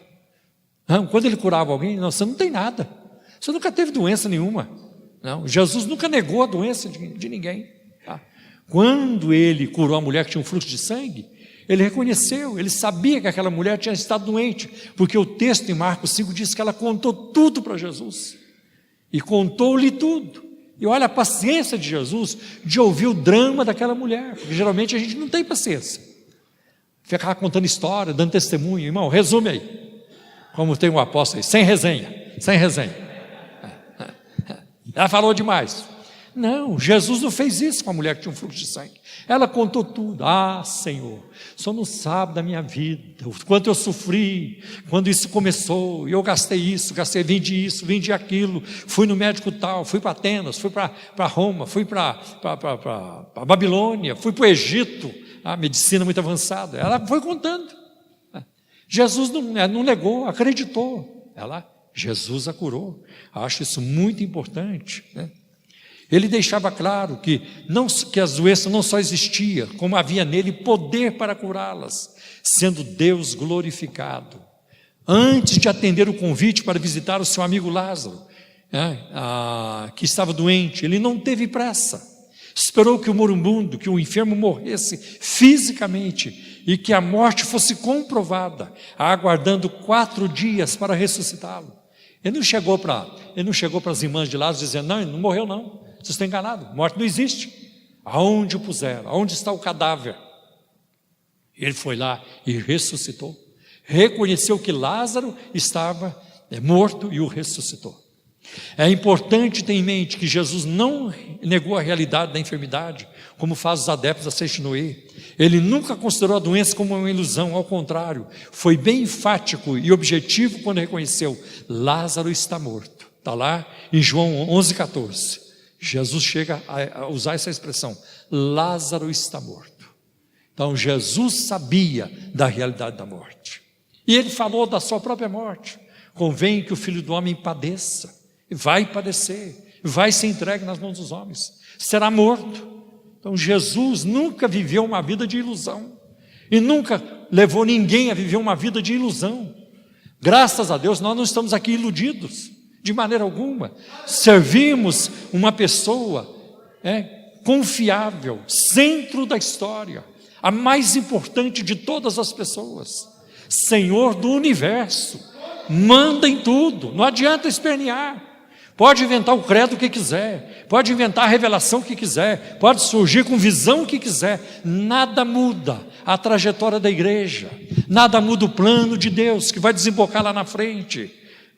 Não, quando ele curava alguém, não, você não tem nada, você nunca teve doença nenhuma. Não, Jesus nunca negou a doença de ninguém. Tá? Quando ele curou a mulher que tinha um fluxo de sangue, ele reconheceu, ele sabia que aquela mulher tinha estado doente, porque o texto em Marcos 5 diz que ela contou tudo para Jesus, e contou-lhe tudo. E olha a paciência de Jesus de ouvir o drama daquela mulher, porque geralmente a gente não tem paciência, ficar contando história, dando testemunho. Irmão, resume aí, como tem um apóstolo aí, sem resenha, sem resenha. Ela falou demais. Não, Jesus não fez isso com a mulher que tinha um fluxo de sangue. Ela contou tudo. Ah, Senhor, o Senhor não sabe da minha vida, o quanto eu sofri quando isso começou, e eu gastei isso, vendi aquilo, fui no médico tal, fui para Atenas, fui para Roma, fui para Babilônia, fui para o Egito, a medicina muito avançada. Ela foi contando. Jesus não negou, acreditou. Jesus a curou. Acho isso muito importante, né? Ele deixava claro que as doenças não só existiam, como havia nele poder para curá-las, sendo Deus glorificado. Antes de atender o convite para visitar o seu amigo Lázaro, que estava doente, ele não teve pressa. Esperou que o moribundo, que o enfermo morresse fisicamente e que a morte fosse comprovada, aguardando 4 dias para ressuscitá-lo. Ele não chegou para as irmãs de Lázaro dizendo: não, ele não morreu não, vocês estão enganados, morte não existe. Aonde o puseram? Aonde está o cadáver? Ele foi lá e ressuscitou, reconheceu que Lázaro estava morto e o ressuscitou. É importante ter em mente que Jesus não negou a realidade da enfermidade, como faz os adeptos da Seixinoe. Ele nunca considerou a doença como uma ilusão, ao contrário, foi bem enfático e objetivo quando reconheceu: Lázaro está morto. Está lá em João 11,14. Jesus chega a usar essa expressão: Lázaro está morto. Então Jesus sabia da realidade da morte. E ele falou da sua própria morte. Convém que o Filho do Homem padeça, vai padecer, vai ser entregue nas mãos dos homens, será morto. Então Jesus nunca viveu uma vida de ilusão, e nunca levou ninguém a viver uma vida de ilusão. Graças a Deus nós não estamos aqui iludidos, de maneira alguma. Servimos uma pessoa confiável, centro da história, a mais importante de todas as pessoas, Senhor do universo, manda em tudo, não adianta espernear. Pode inventar o credo que quiser, pode inventar a revelação que quiser, pode surgir com visão que quiser, nada muda a trajetória da igreja, nada muda o plano de Deus que vai desembocar lá na frente,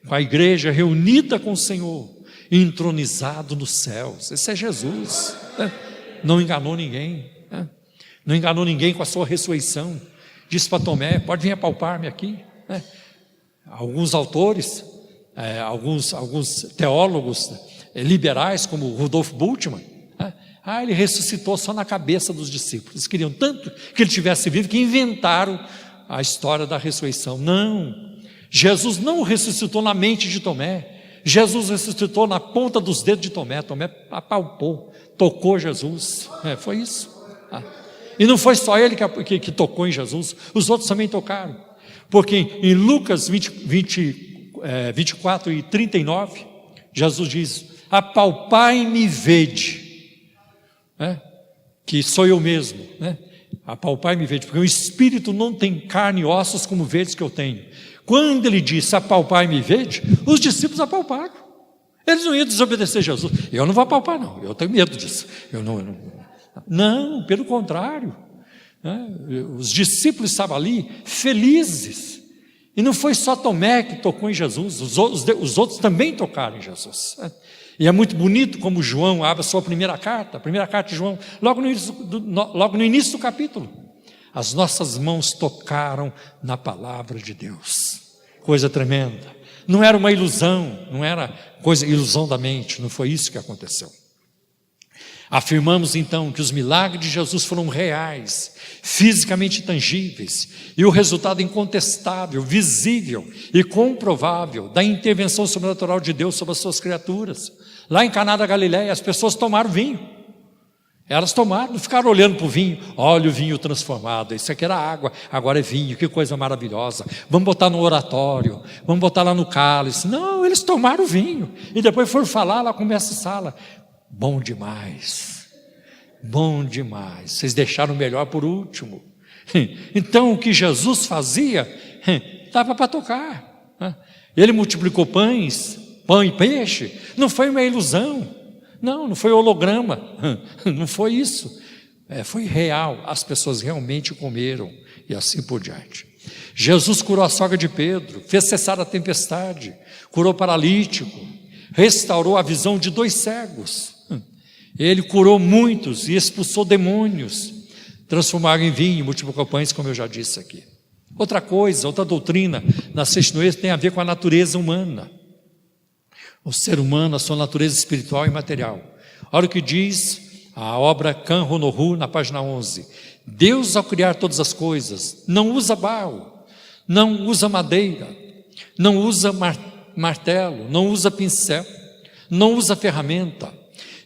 com a igreja reunida com o Senhor, entronizado nos céus. Esse é Jesus, não enganou ninguém, não enganou ninguém com a sua ressurreição. Disse para Tomé: pode vir apalpar-me aqui. Alguns autores, alguns teólogos liberais, como Rudolf Bultmann, ele ressuscitou só na cabeça dos discípulos. Eles queriam tanto que ele tivesse vivo que inventaram a história da ressurreição. Não, Jesus não ressuscitou na mente de Tomé, Jesus ressuscitou na ponta dos dedos de Tomé. Tomé apalpou, tocou Jesus, foi isso. E não foi só ele que tocou em Jesus, os outros também tocaram, porque em Lucas 24 e 39, Jesus diz: apalpai-me e vede, que sou eu mesmo, apalpai-me e vede, porque o Espírito não tem carne e ossos como vedes que eu tenho. Quando ele disse apalpai-me e vede, os discípulos apalparam, eles não iam desobedecer Jesus. Eu não vou apalpar não, eu tenho medo disso, não, pelo contrário, os discípulos estavam ali felizes, e não foi só Tomé que tocou em Jesus, os outros também tocaram em Jesus. E é muito bonito como João abre a sua primeira carta de João, logo no início do capítulo: as nossas mãos tocaram na palavra de Deus. Coisa tremenda, não era uma ilusão, não era ilusão da mente, não foi isso que aconteceu. Afirmamos então que os milagres de Jesus foram reais, fisicamente tangíveis, e o resultado incontestável, visível e comprovável da intervenção sobrenatural de Deus sobre as suas criaturas. Lá em Caná da Galileia, as pessoas tomaram vinho, elas tomaram, não ficaram olhando para o vinho. Olha o vinho transformado, isso aqui era água, agora é vinho, que coisa maravilhosa, vamos botar no oratório, vamos botar lá no cálice. Não, eles tomaram o vinho, e depois foram falar lá com a mestre Sala: bom demais, vocês deixaram o melhor por último. Então o que Jesus fazia, dava para tocar. Ele multiplicou pão e peixe, não foi uma ilusão, não foi holograma, não foi isso, foi real, as pessoas realmente comeram, e assim por diante. Jesus curou a sogra de Pedro, fez cessar a tempestade, curou paralítico, restaurou a visão de 2 cegos, ele curou muitos e expulsou demônios, transformaram em vinho, multiplicou pães, como eu já disse aqui. Outra doutrina na Seixinoe tem a ver com a natureza humana, o ser humano, a sua natureza espiritual e material. Olha o que diz a obra Kan Honohu, na página 11: Deus, ao criar todas as coisas, não usa barro, não usa madeira, não usa martelo, não usa pincel, não usa ferramenta,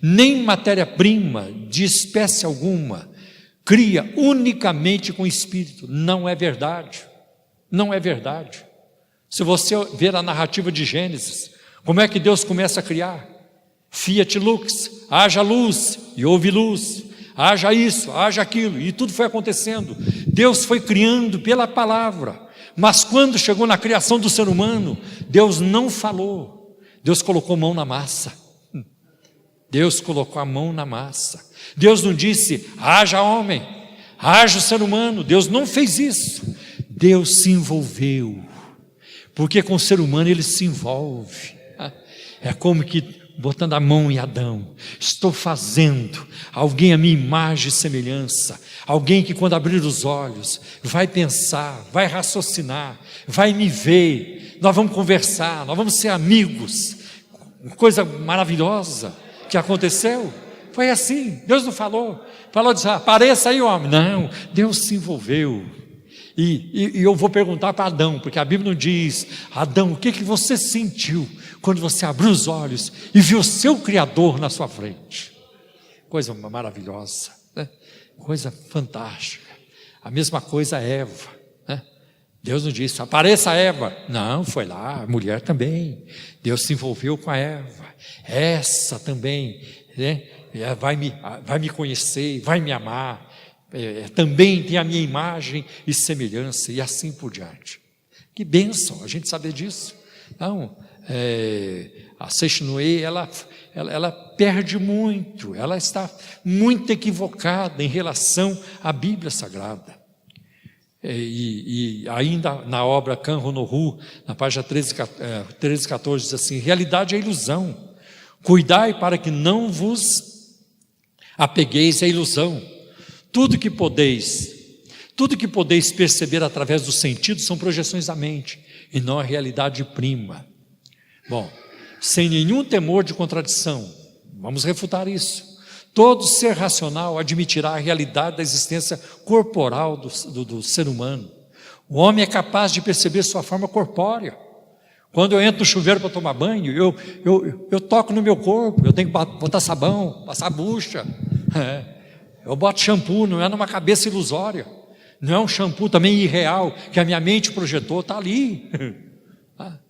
nem matéria-prima de espécie alguma, cria unicamente com o Espírito. Não é verdade, não é verdade. Se você ver a narrativa de Gênesis, como é que Deus começa a criar? Fiat lux, haja luz e houve luz, haja isso, haja aquilo, e tudo foi acontecendo. Deus foi criando pela palavra, mas quando chegou na criação do ser humano, Deus não falou, Deus colocou mão na massa. Deus colocou a mão na massa. Deus não disse: haja homem, haja o ser humano. Deus não fez isso. Deus se envolveu, porque com o ser humano ele se envolve. É como que botando a mão em Adão: estou fazendo alguém a minha imagem e semelhança, alguém que quando abrir os olhos vai pensar, vai raciocinar, vai me ver, nós vamos conversar, nós vamos ser amigos. Coisa maravilhosa que aconteceu Foi assim, Deus não falou de apareça aí homem, não, Deus se envolveu. E eu vou perguntar para Adão, porque a Bíblia não diz: Adão, o que você sentiu quando você abriu os olhos e viu o seu Criador na sua frente? Coisa maravilhosa, né? Coisa fantástica. A mesma coisa Eva, né? Deus não disse: apareça Eva. Não, foi lá, a mulher também. Deus se envolveu com a Eva. Essa também, né? vai me conhecer, vai me amar. Também tem a minha imagem e semelhança, e assim por diante. Que bênção a gente saber disso. Então, a Seichnoe, ela perde muito, ela está muito equivocada em relação à Bíblia Sagrada. E ainda na obra Kanro no Hu, na página 13 e 14, diz assim: realidade é ilusão, cuidai para que não vos apegueis à ilusão. Tudo que podeis perceber através dos sentidos são projeções da mente, e não a realidade prima. Bom, sem nenhum temor de contradição, vamos refutar isso. Todo ser racional admitirá a realidade da existência corporal do ser humano. O homem é capaz de perceber sua forma corpórea. Quando eu entro no chuveiro para tomar banho, eu toco no meu corpo, eu tenho que botar sabão, passar a bucha. Eu boto shampoo, não é numa cabeça ilusória, não é um shampoo também irreal, que a minha mente projetou, está ali.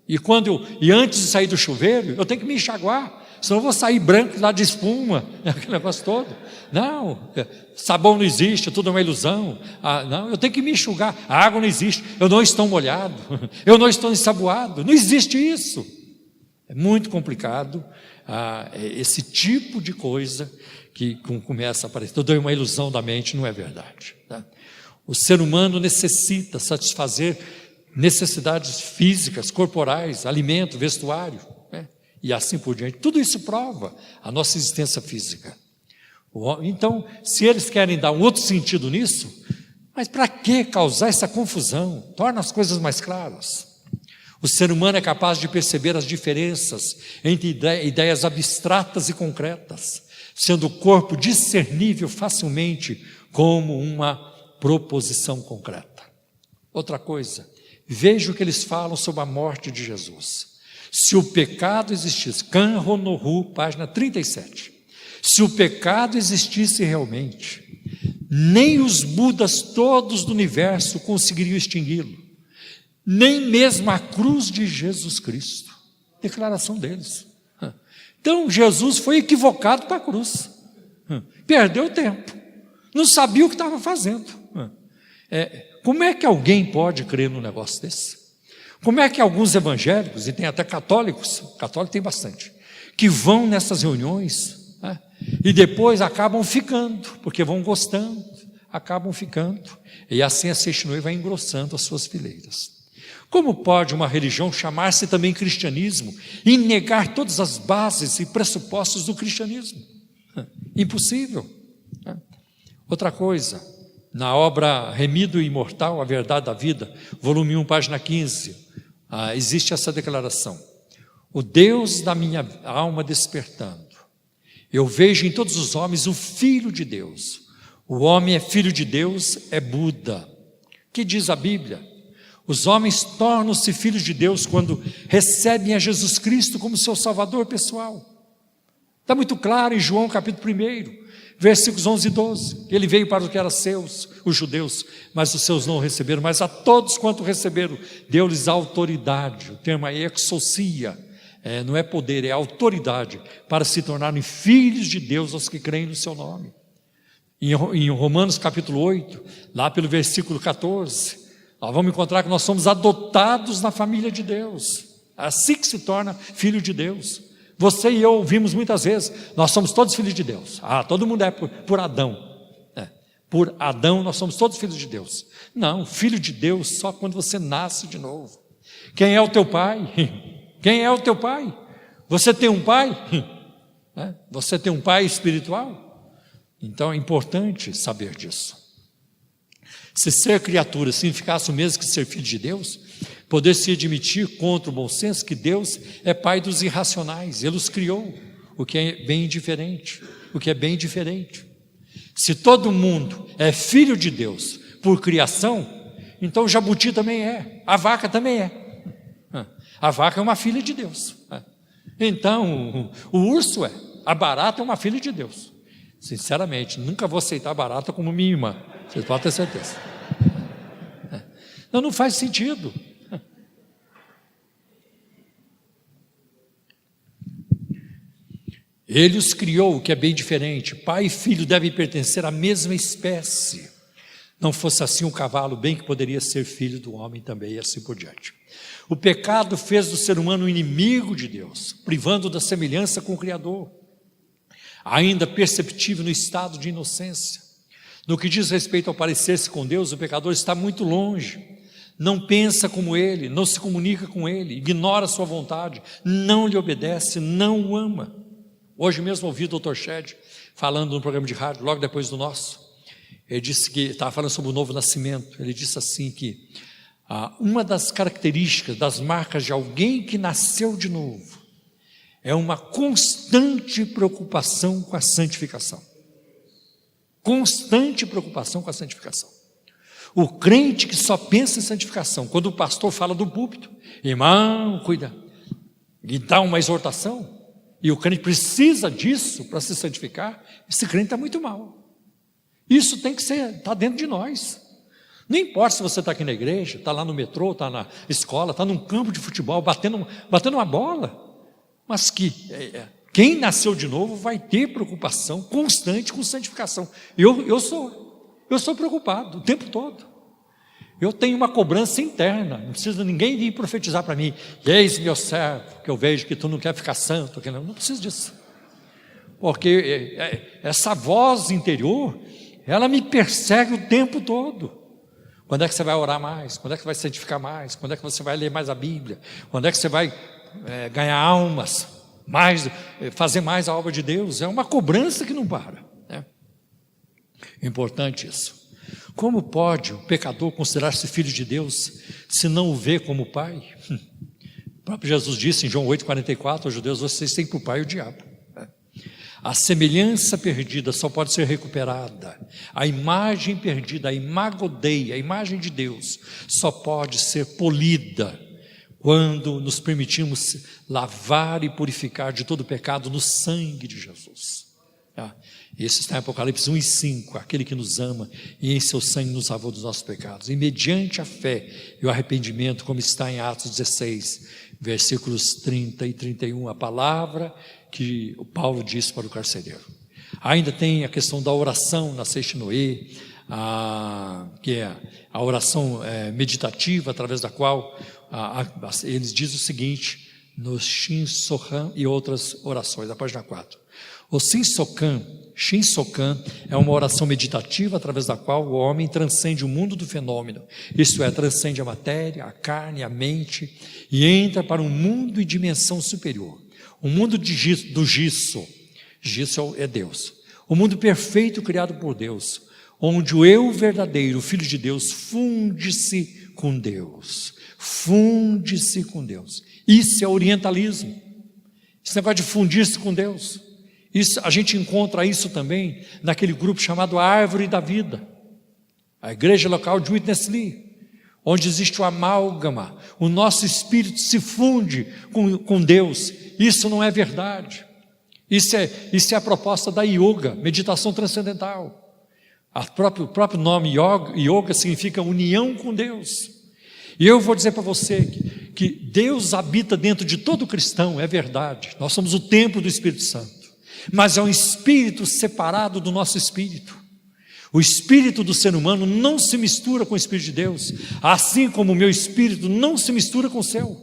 E antes de sair do chuveiro, eu tenho que me enxaguar, senão eu vou sair branco lá de espuma, aquele negócio todo. Não, sabão não existe, tudo é uma ilusão. Não, eu tenho que me enxugar, a água não existe, eu não estou molhado, eu não estou ensaboado, não existe isso. É muito complicado esse tipo de coisa que começa a aparecer. Tudo é uma ilusão da mente, não é verdade, tá? O ser humano necessita satisfazer necessidades físicas, corporais, alimento, vestuário, né? E assim por diante. Tudo isso prova a nossa existência física. Então, se eles querem dar um outro sentido nisso, mas para que causar essa confusão? Torna as coisas mais claras. O ser humano é capaz de perceber as diferenças entre ideias abstratas e concretas, sendo o corpo discernível facilmente como uma proposição concreta. Outra coisa, veja o que eles falam sobre a morte de Jesus. Se o pecado existisse, Kanro no Hu, página 37, se o pecado existisse realmente, nem os Budas todos do universo conseguiriam extingui-lo, nem mesmo a cruz de Jesus Cristo. Declaração deles. Então Jesus foi equivocado para a cruz, perdeu tempo, não sabia o que estava fazendo. Como é que alguém pode crer num negócio desse? Como é que alguns evangélicos, e tem até católicos, católico tem bastante, que vão nessas reuniões, né, e depois acabam ficando, porque vão gostando, acabam ficando, e assim a Seichnoe vai engrossando as suas fileiras. Como pode uma religião chamar-se também cristianismo e negar todas as bases e pressupostos do cristianismo? Impossível. Outra coisa, na obra Remido e Imortal, A Verdade da Vida, volume 1, página 15, existe essa declaração: o Deus da minha alma despertando, eu vejo em todos os homens o Filho de Deus. O homem é filho de Deus, é Buda. Que diz a Bíblia? Os homens tornam-se filhos de Deus quando recebem a Jesus Cristo como seu Salvador pessoal. Está muito claro em João capítulo 1, versículos 11 e 12. Ele veio para os que eram seus, os judeus, mas os seus não o receberam. Mas a todos quanto receberam, deu-lhes autoridade. O termo é exousia, não é poder, é autoridade, para se tornarem filhos de Deus aos que creem no seu nome. Em Romanos capítulo 8, lá pelo versículo 14, nós vamos encontrar que nós somos adotados na família de Deus. Assim que se torna filho de Deus. Você e eu ouvimos muitas vezes: nós somos todos filhos de Deus. Todo mundo é por Adão. Por Adão nós somos todos filhos de Deus. Não, filho de Deus só quando você nasce de novo. Quem é o teu pai? Quem é o teu pai? Você tem um pai? Você tem um pai espiritual? Então é importante saber disso. Se ser criatura significasse o mesmo que ser filho de Deus, poder-se admitir contra o bom senso que Deus é pai dos irracionais, Ele os criou, o que é bem indiferente. o que é bem diferente. Se todo mundo é filho de Deus por criação, então o jabuti também é, a vaca também é. A vaca é uma filha de Deus. Então, o urso é, a barata é uma filha de Deus. Sinceramente, nunca vou aceitar a barata como minha irmã, vocês podem ter certeza. Não faz sentido. Ele os criou, o que é bem diferente. Pai e filho devem pertencer à mesma espécie. Não fosse assim, o cavalo bem que poderia ser filho do homem também, e assim por diante. O pecado fez do ser humano um inimigo de Deus, privando da semelhança com o Criador, ainda perceptível no estado de inocência. No que diz respeito ao parecer-se com Deus, o pecador está muito longe, não pensa como Ele, não se comunica com Ele, ignora a sua vontade, não lhe obedece, não o ama. Hoje mesmo ouvi o Dr. Shed falando no programa de rádio, logo depois do nosso. Ele disse que, estava falando sobre o novo nascimento, ele disse assim que uma das características, das marcas de alguém que nasceu de novo, é uma constante preocupação com a santificação. Constante preocupação com a santificação. O crente que só pensa em santificação, quando o pastor fala do púlpito, irmão, cuida, e dá uma exortação, e o crente precisa disso para se santificar, esse crente está muito mal. Isso tem que ser, está dentro de nós. Não importa se você está aqui na igreja, está lá no metrô, está na escola, está num campo de futebol, batendo uma bola, mas que quem nasceu de novo vai ter preocupação constante com santificação. Eu sou preocupado o tempo todo. Eu tenho uma cobrança interna, não precisa ninguém vir profetizar para mim, eis meu servo, que eu vejo que tu não quer ficar santo, que não preciso disso, porque essa voz interior, ela me persegue o tempo todo. Quando é que você vai orar mais? Quando é que você vai santificar mais? Quando é que você vai ler mais a Bíblia? Quando é que você vai ganhar almas, fazer mais a obra de Deus? É uma cobrança que não para, né? Importante isso. Como pode o pecador considerar-se filho de Deus se não o vê como pai? O próprio Jesus disse em João 8,44, aos judeus, vocês têm por pai o diabo. A semelhança perdida só pode ser recuperada. A imagem perdida, a imago Dei, a imagem de Deus, só pode ser polida quando nos permitimos lavar e purificar de todo pecado no sangue de Jesus. Esse está em Apocalipse 1:5, aquele que nos ama e em seu sangue nos lavou dos nossos pecados. E mediante a fé e o arrependimento, como está em Atos 16, versículos 30 e 31, a palavra que o Paulo disse para o carcereiro. Ainda tem a questão da oração na Seishnoe, que é a oração meditativa, através da qual eles dizem o seguinte, no Shin Sokan e outras orações, na página 4. O Shin Sokan é uma oração meditativa através da qual o homem transcende o mundo do fenômeno, isto é, transcende a matéria, a carne, a mente e entra para um mundo e dimensão superior. O mundo do gisso é Deus, o mundo perfeito criado por Deus, onde o eu verdadeiro, o Filho de Deus, funde-se com Deus. Funde-se com Deus. Isso é orientalismo. Esse negócio de fundir-se com Deus. Isso, a gente encontra isso também naquele grupo chamado Árvore da Vida, a igreja local de Witness Lee, onde existe o amálgama, o nosso espírito se funde com Deus. Isso não é verdade. Isso é a proposta da yoga, meditação transcendental. O próprio nome yoga significa união com Deus. E eu vou dizer para você que Deus habita dentro de todo cristão, é verdade. Nós somos o templo do Espírito Santo. Mas é um espírito separado do nosso espírito. O espírito do ser humano não se mistura com o Espírito de Deus, assim como o meu espírito não se mistura com o seu.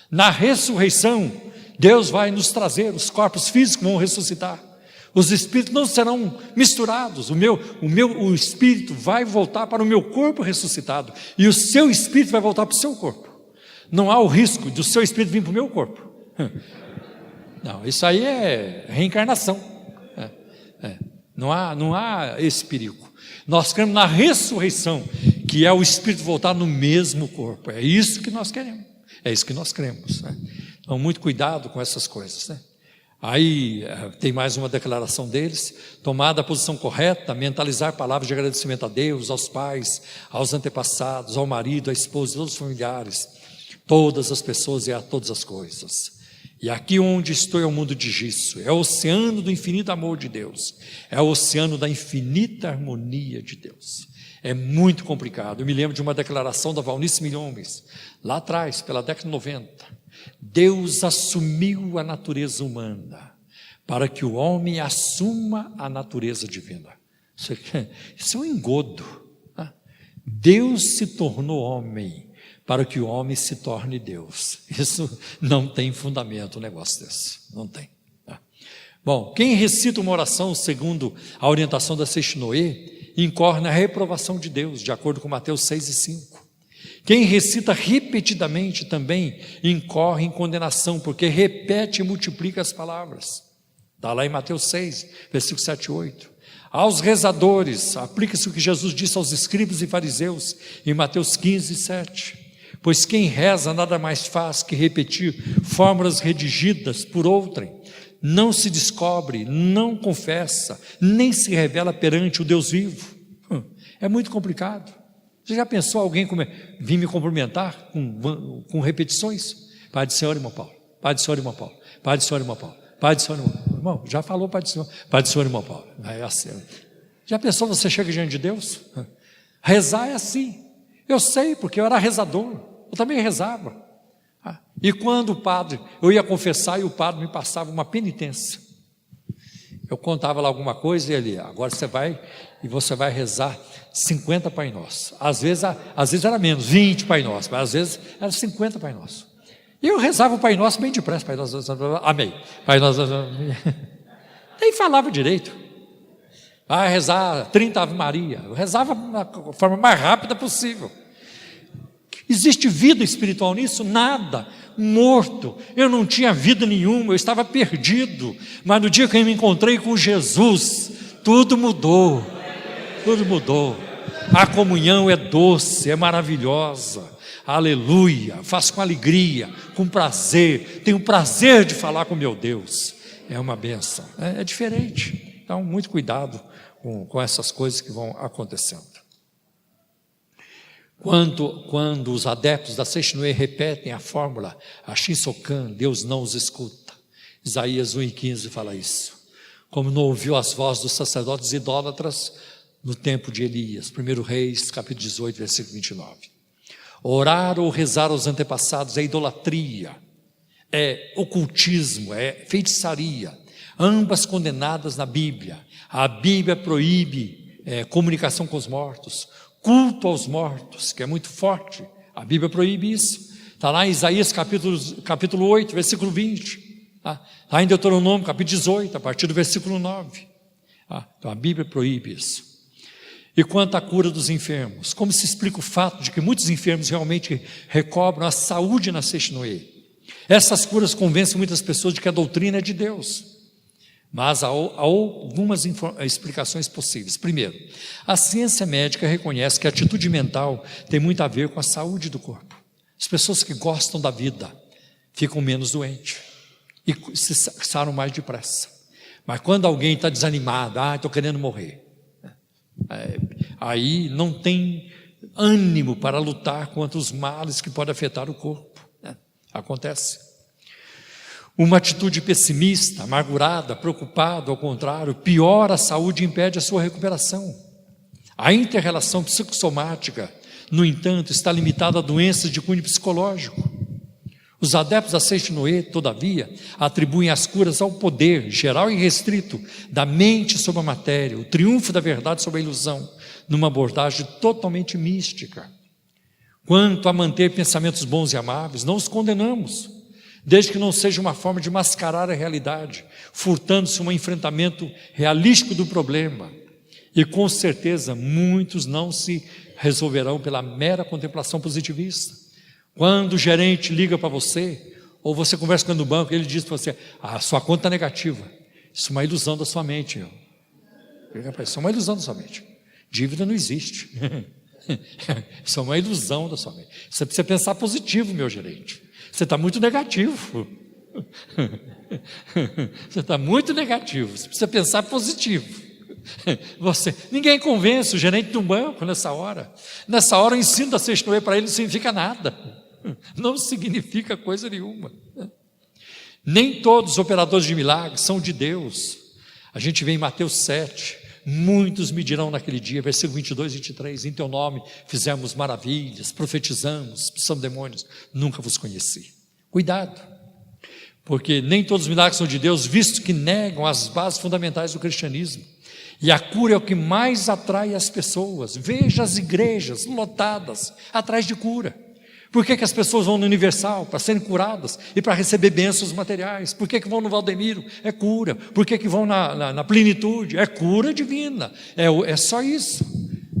Na ressurreição, Deus vai nos trazer, os corpos físicos vão ressuscitar. Os espíritos não serão misturados. O espírito vai voltar para o meu corpo ressuscitado e o seu espírito vai voltar para o seu corpo. Não há o risco do seu espírito vir para o meu corpo. Não, isso aí é reencarnação. Não há esse perigo. Nós cremos na ressurreição, que é o espírito voltar no mesmo corpo. É isso que nós queremos. É isso que nós cremos, né? Então, muito cuidado com essas coisas, né? Aí tem mais uma declaração deles: tomada a posição correta, mentalizar palavras de agradecimento a Deus, aos pais, aos antepassados, ao marido, à esposa, a todos os familiares, todas as pessoas e a todas as coisas. E aqui onde estou é o mundo de Gisso, é o oceano do infinito amor de Deus, é o oceano da infinita harmonia de Deus. É muito complicado. Eu me lembro de uma declaração da Valnice Milhomes, lá atrás, pela década de 90. Deus assumiu a natureza humana para que o homem assuma a natureza divina. Isso é um engodo. Deus se tornou homem para que o homem se torne Deus. Isso não tem fundamento, um negócio desse. Não tem. Bom, quem recita uma oração segundo a orientação da Seixinoe incorre na reprovação de Deus, de acordo com Mateus 6 e 5. Quem recita repetidamente também incorre em condenação, porque repete e multiplica as palavras. Está lá em Mateus 6, versículos 7 e 8. Aos rezadores, aplica-se o que Jesus disse aos escribas e fariseus, em Mateus 15, 7. Pois quem reza nada mais faz que repetir fórmulas redigidas por outrem, não se descobre, não confessa, nem se revela perante o Deus vivo. É muito complicado. Você já pensou alguém vir me cumprimentar com repetições? Pai do Senhor, irmão Paulo. Pai do Senhor, irmão Paulo. Pai do Senhor, irmão Paulo. Pai do Senhor, irmão Paulo. Irmão, já falou Pai do Senhor. Pai do Senhor, irmão Paulo. É assim. Já pensou você chega diante de Deus? Rezar é assim. Eu sei, porque eu era rezador. Eu também rezava. E quando o padre, eu ia confessar e o padre me passava uma penitência. Eu contava lá alguma coisa e ele, agora você vai rezar 50 Pai Nosso. Às vezes era menos, 20 Pai Nosso, mas às vezes era 50 Pai Nosso. E eu rezava o Pai Nosso bem depressa, Pai Nosso, amém. Pai Nosso, nem falava direito. Vai rezar 30 Ave Maria. Eu rezava da forma mais rápida possível. Existe vida espiritual nisso? Nada. Morto, eu não tinha vida nenhuma, eu estava perdido, mas no dia que eu me encontrei com Jesus, tudo mudou, a comunhão é doce, é maravilhosa, aleluia, faço com alegria, com prazer, tenho prazer de falar com meu Deus, é uma bênção, é diferente, então muito cuidado com essas coisas que vão acontecendo. Quando os adeptos da Seixinoe repetem a fórmula Ashinsokan, Deus não os escuta. Isaías 1,15 fala isso. Como não ouviu as vozes dos sacerdotes idólatras no tempo de Elias. 1 Reis, capítulo 18, versículo 29. Orar ou rezar aos antepassados é idolatria, é ocultismo, é feitiçaria. Ambas condenadas na Bíblia. A Bíblia proíbe comunicação com os mortos, culto aos mortos, que é muito forte, a Bíblia proíbe isso, está lá em Isaías capítulo 8, versículo 20, está em Deuteronômio capítulo 18, a partir do versículo 9, então a Bíblia proíbe isso. E quanto à cura dos enfermos, como se explica o fato de que muitos enfermos realmente recobram a saúde na Seixinoe? Essas curas convencem muitas pessoas de que a doutrina é de Deus. Mas há algumas explicações possíveis. Primeiro, a ciência médica reconhece que a atitude mental tem muito a ver com a saúde do corpo. As pessoas que gostam da vida ficam menos doentes e se saram mais depressa. Mas quando alguém está desanimado, estou querendo morrer, aí não tem ânimo para lutar contra os males que podem afetar o corpo. Acontece. Uma atitude pessimista, amargurada, preocupada, ao contrário, piora a saúde e impede a sua recuperação. A inter-relação psicossomática, no entanto, está limitada a doenças de cunho psicológico. Os adeptos da Seixinoe, todavia, atribuem as curas ao poder geral e restrito da mente sobre a matéria, o triunfo da verdade sobre a ilusão, numa abordagem totalmente mística. Quanto a manter pensamentos bons e amáveis, não os condenamos, desde que não seja uma forma de mascarar a realidade, furtando-se um enfrentamento realístico do problema. E com certeza muitos não se resolverão pela mera contemplação positivista. Quando o gerente liga para você, ou você conversa com ele no banco, ele diz para você, a sua conta está negativa. Isso é uma ilusão da sua mente. Isso é uma ilusão da sua mente. Dívida não existe. Isso é uma ilusão da sua mente. Você precisa pensar positivo, meu gerente. Você está muito negativo. Você está muito negativo, você precisa pensar positivo. Ninguém convence o gerente de um banco nessa hora. Nessa hora o ensino da Seixinoe para ele não significa nada. Não significa coisa nenhuma. Nem todos os operadores de milagres são de Deus. A gente vê em Mateus 7, muitos me dirão naquele dia, versículo 22 e 23, em teu nome fizemos maravilhas, profetizamos, expulsamos demônios, nunca vos conheci. Cuidado, porque nem todos os milagres são de Deus, visto que negam as bases fundamentais do cristianismo. E a cura é o que mais atrai as pessoas. Veja as igrejas lotadas atrás de cura. Por que as pessoas vão no Universal? Para serem curadas e para receber bênçãos materiais. Por que vão no Valdemiro? É cura. Por que vão na Plenitude? É cura divina. É só isso.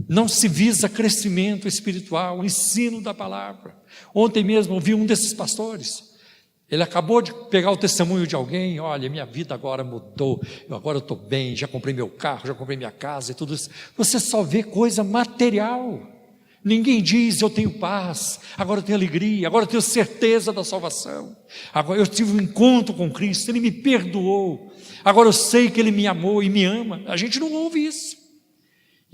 Não se visa crescimento espiritual, ensino da palavra. Ontem mesmo eu vi um desses pastores. Ele acabou de pegar o testemunho de alguém. Olha, minha vida agora mudou, agora eu estou bem, já comprei meu carro, já comprei minha casa e tudo isso. Você só vê coisa material. Ninguém diz, eu tenho paz, agora eu tenho alegria, agora eu tenho certeza da salvação. Agora eu tive um encontro com Cristo, Ele me perdoou. Agora eu sei que Ele me amou e me ama. A gente não ouve isso.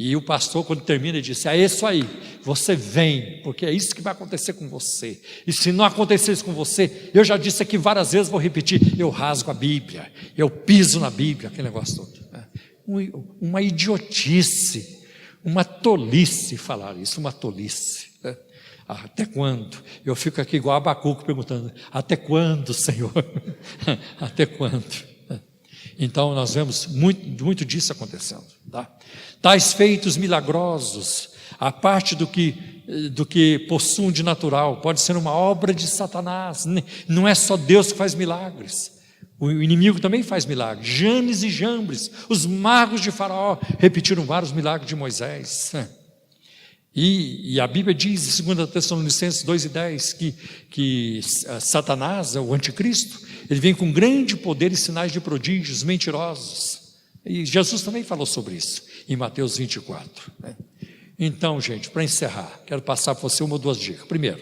E o pastor, quando termina, ele disse, é isso aí, você vem, porque é isso que vai acontecer com você. E se não acontecer isso com você, eu já disse aqui várias vezes, vou repetir, eu rasgo a Bíblia, eu piso na Bíblia, aquele negócio todo. Uma idiotice, uma tolice falar isso, uma tolice. Até quando? Eu fico aqui igual Abacuco perguntando, até quando, Senhor? Até quando? Então nós vemos muito disso acontecendo, tá? Tais feitos milagrosos, a parte do que possuem de natural, pode ser uma obra de Satanás. Não é só Deus que faz milagres, o inimigo também faz milagres. Janes e Jambres, os magos de Faraó, repetiram vários milagres de Moisés. E a Bíblia diz em 2 Tessalonicenses 2:10 que Satanás, o anticristo, ele vem com grande poder e sinais de prodígios mentirosos. E Jesus também falou sobre isso em Mateus 24. Então, gente, para encerrar, quero passar para você uma ou duas dicas. Primeiro,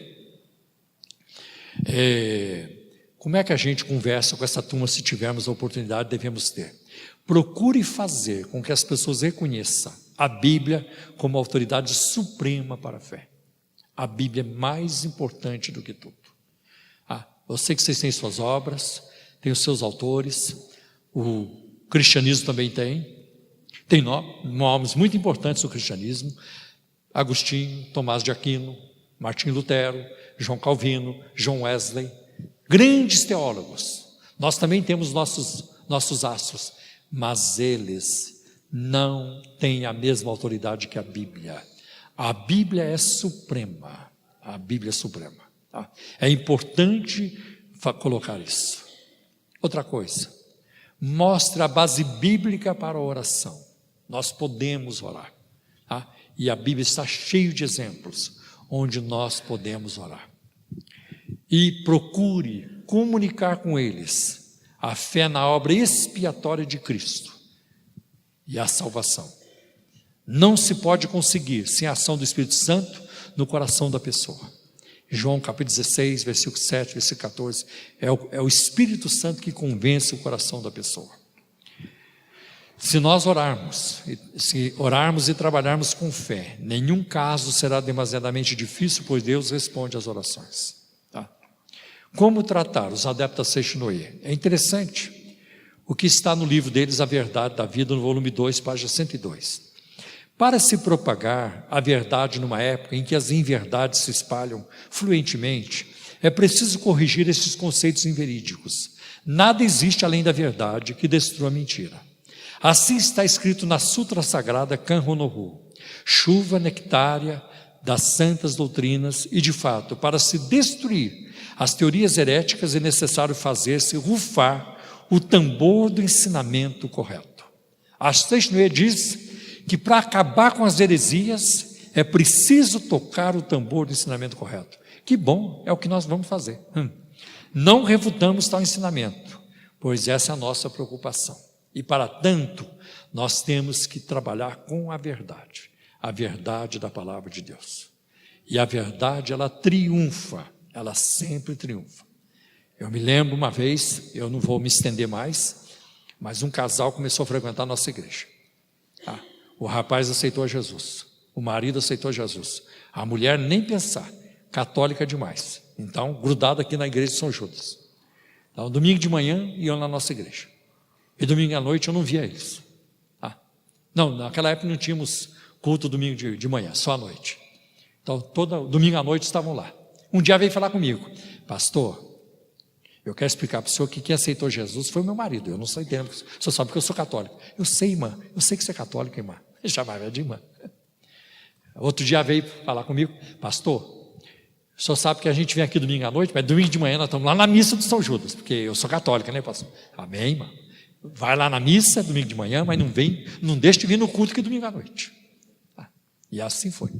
como é que a gente conversa com essa turma se tivermos a oportunidade, devemos ter? Procure fazer com que as pessoas reconheçam a Bíblia como autoridade suprema para a fé. A Bíblia é mais importante do que tudo. Eu sei que vocês têm suas obras, têm os seus autores, o cristianismo também tem nomes muito importantes do cristianismo: Agostinho, Tomás de Aquino, Martim Lutero, João Calvino, John Wesley, grandes teólogos. Nós também temos nossos astros, mas eles não têm a mesma autoridade que a Bíblia. A Bíblia é suprema, a Bíblia é suprema, tá? É importante colocar isso. Outra coisa, mostre a base bíblica para a oração. Nós podemos orar, tá? E a Bíblia está cheia de exemplos onde nós podemos orar. E procure comunicar com eles a fé na obra expiatória de Cristo e a salvação. Não se pode conseguir sem a ação do Espírito Santo no coração da pessoa. João capítulo 16, versículo 7, versículo 14, é o Espírito Santo que convence o coração da pessoa. Se nós orarmos e trabalharmos com fé, nenhum caso será demasiadamente difícil, pois Deus responde às orações. Tá? Como tratar os adeptos da Seixinoe? É interessante o que está no livro deles, A Verdade da Vida, no volume 2, página 102. Para se propagar a verdade numa época em que as inverdades se espalham fluentemente, é preciso corrigir esses conceitos inverídicos. Nada existe além da verdade que destrua a mentira. Assim está escrito na Sutra Sagrada Kanhonohu, chuva nectária das santas doutrinas, e de fato, para se destruir as teorias heréticas é necessário fazer-se rufar o tambor do ensinamento correto. A Seixinoe diz que para acabar com as heresias é preciso tocar o tambor do ensinamento correto. Que bom, é o que nós vamos fazer. Não refutamos tal ensinamento, pois essa é a nossa preocupação. E para tanto, nós temos que trabalhar com a verdade da palavra de Deus. E a verdade, ela triunfa, ela sempre triunfa. Eu me lembro uma vez, eu não vou me estender mais, mas um casal começou a frequentar a nossa igreja. O rapaz aceitou Jesus, o marido aceitou Jesus, a mulher nem pensar, católica demais. Então, grudado aqui na igreja de São Judas. Então, domingo de manhã iam na nossa igreja. E domingo à noite eu não via eles. Não, naquela época não tínhamos culto domingo de manhã, só à noite. Então, todo domingo à noite estavam lá. Um dia veio falar comigo: pastor, eu quero explicar para o senhor que quem aceitou Jesus foi o meu marido. Eu não sei entendendo, o senhor sabe que eu sou católico. Eu sei, irmã, eu sei que você é católico, irmã. Eu chamava de irmã. Outro dia veio falar comigo: pastor, o senhor sabe que a gente vem aqui domingo à noite, mas domingo de manhã nós estamos lá na missa de São Judas, porque eu sou católica, né, pastor? Amém, irmã. Vai lá na missa domingo de manhã, mas não deixe de vir no culto que domingo à noite. E assim foi.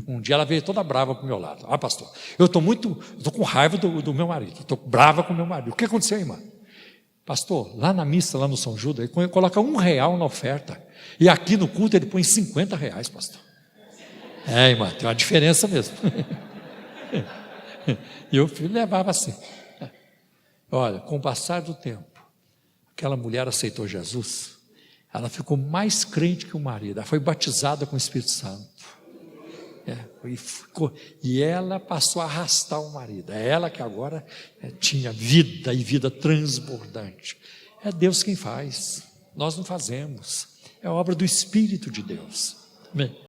Um dia ela veio toda brava para o meu lado: pastor, eu estou com raiva do meu marido, estou brava com o meu marido. O que aconteceu, irmã? Pastor, lá na missa, lá no São Judas, ele coloca R$1 na oferta, e aqui no culto ele põe R$50, pastor. Irmã, tem uma diferença mesmo. E eu levava assim. Olha, com o passar do tempo, aquela mulher aceitou Jesus, ela ficou mais crente que o marido, ela foi batizada com o Espírito Santo. E ela passou a arrastar o marido. É ela que agora tinha vida, e vida transbordante. É Deus quem faz, nós não fazemos. É obra do Espírito de Deus. Amém.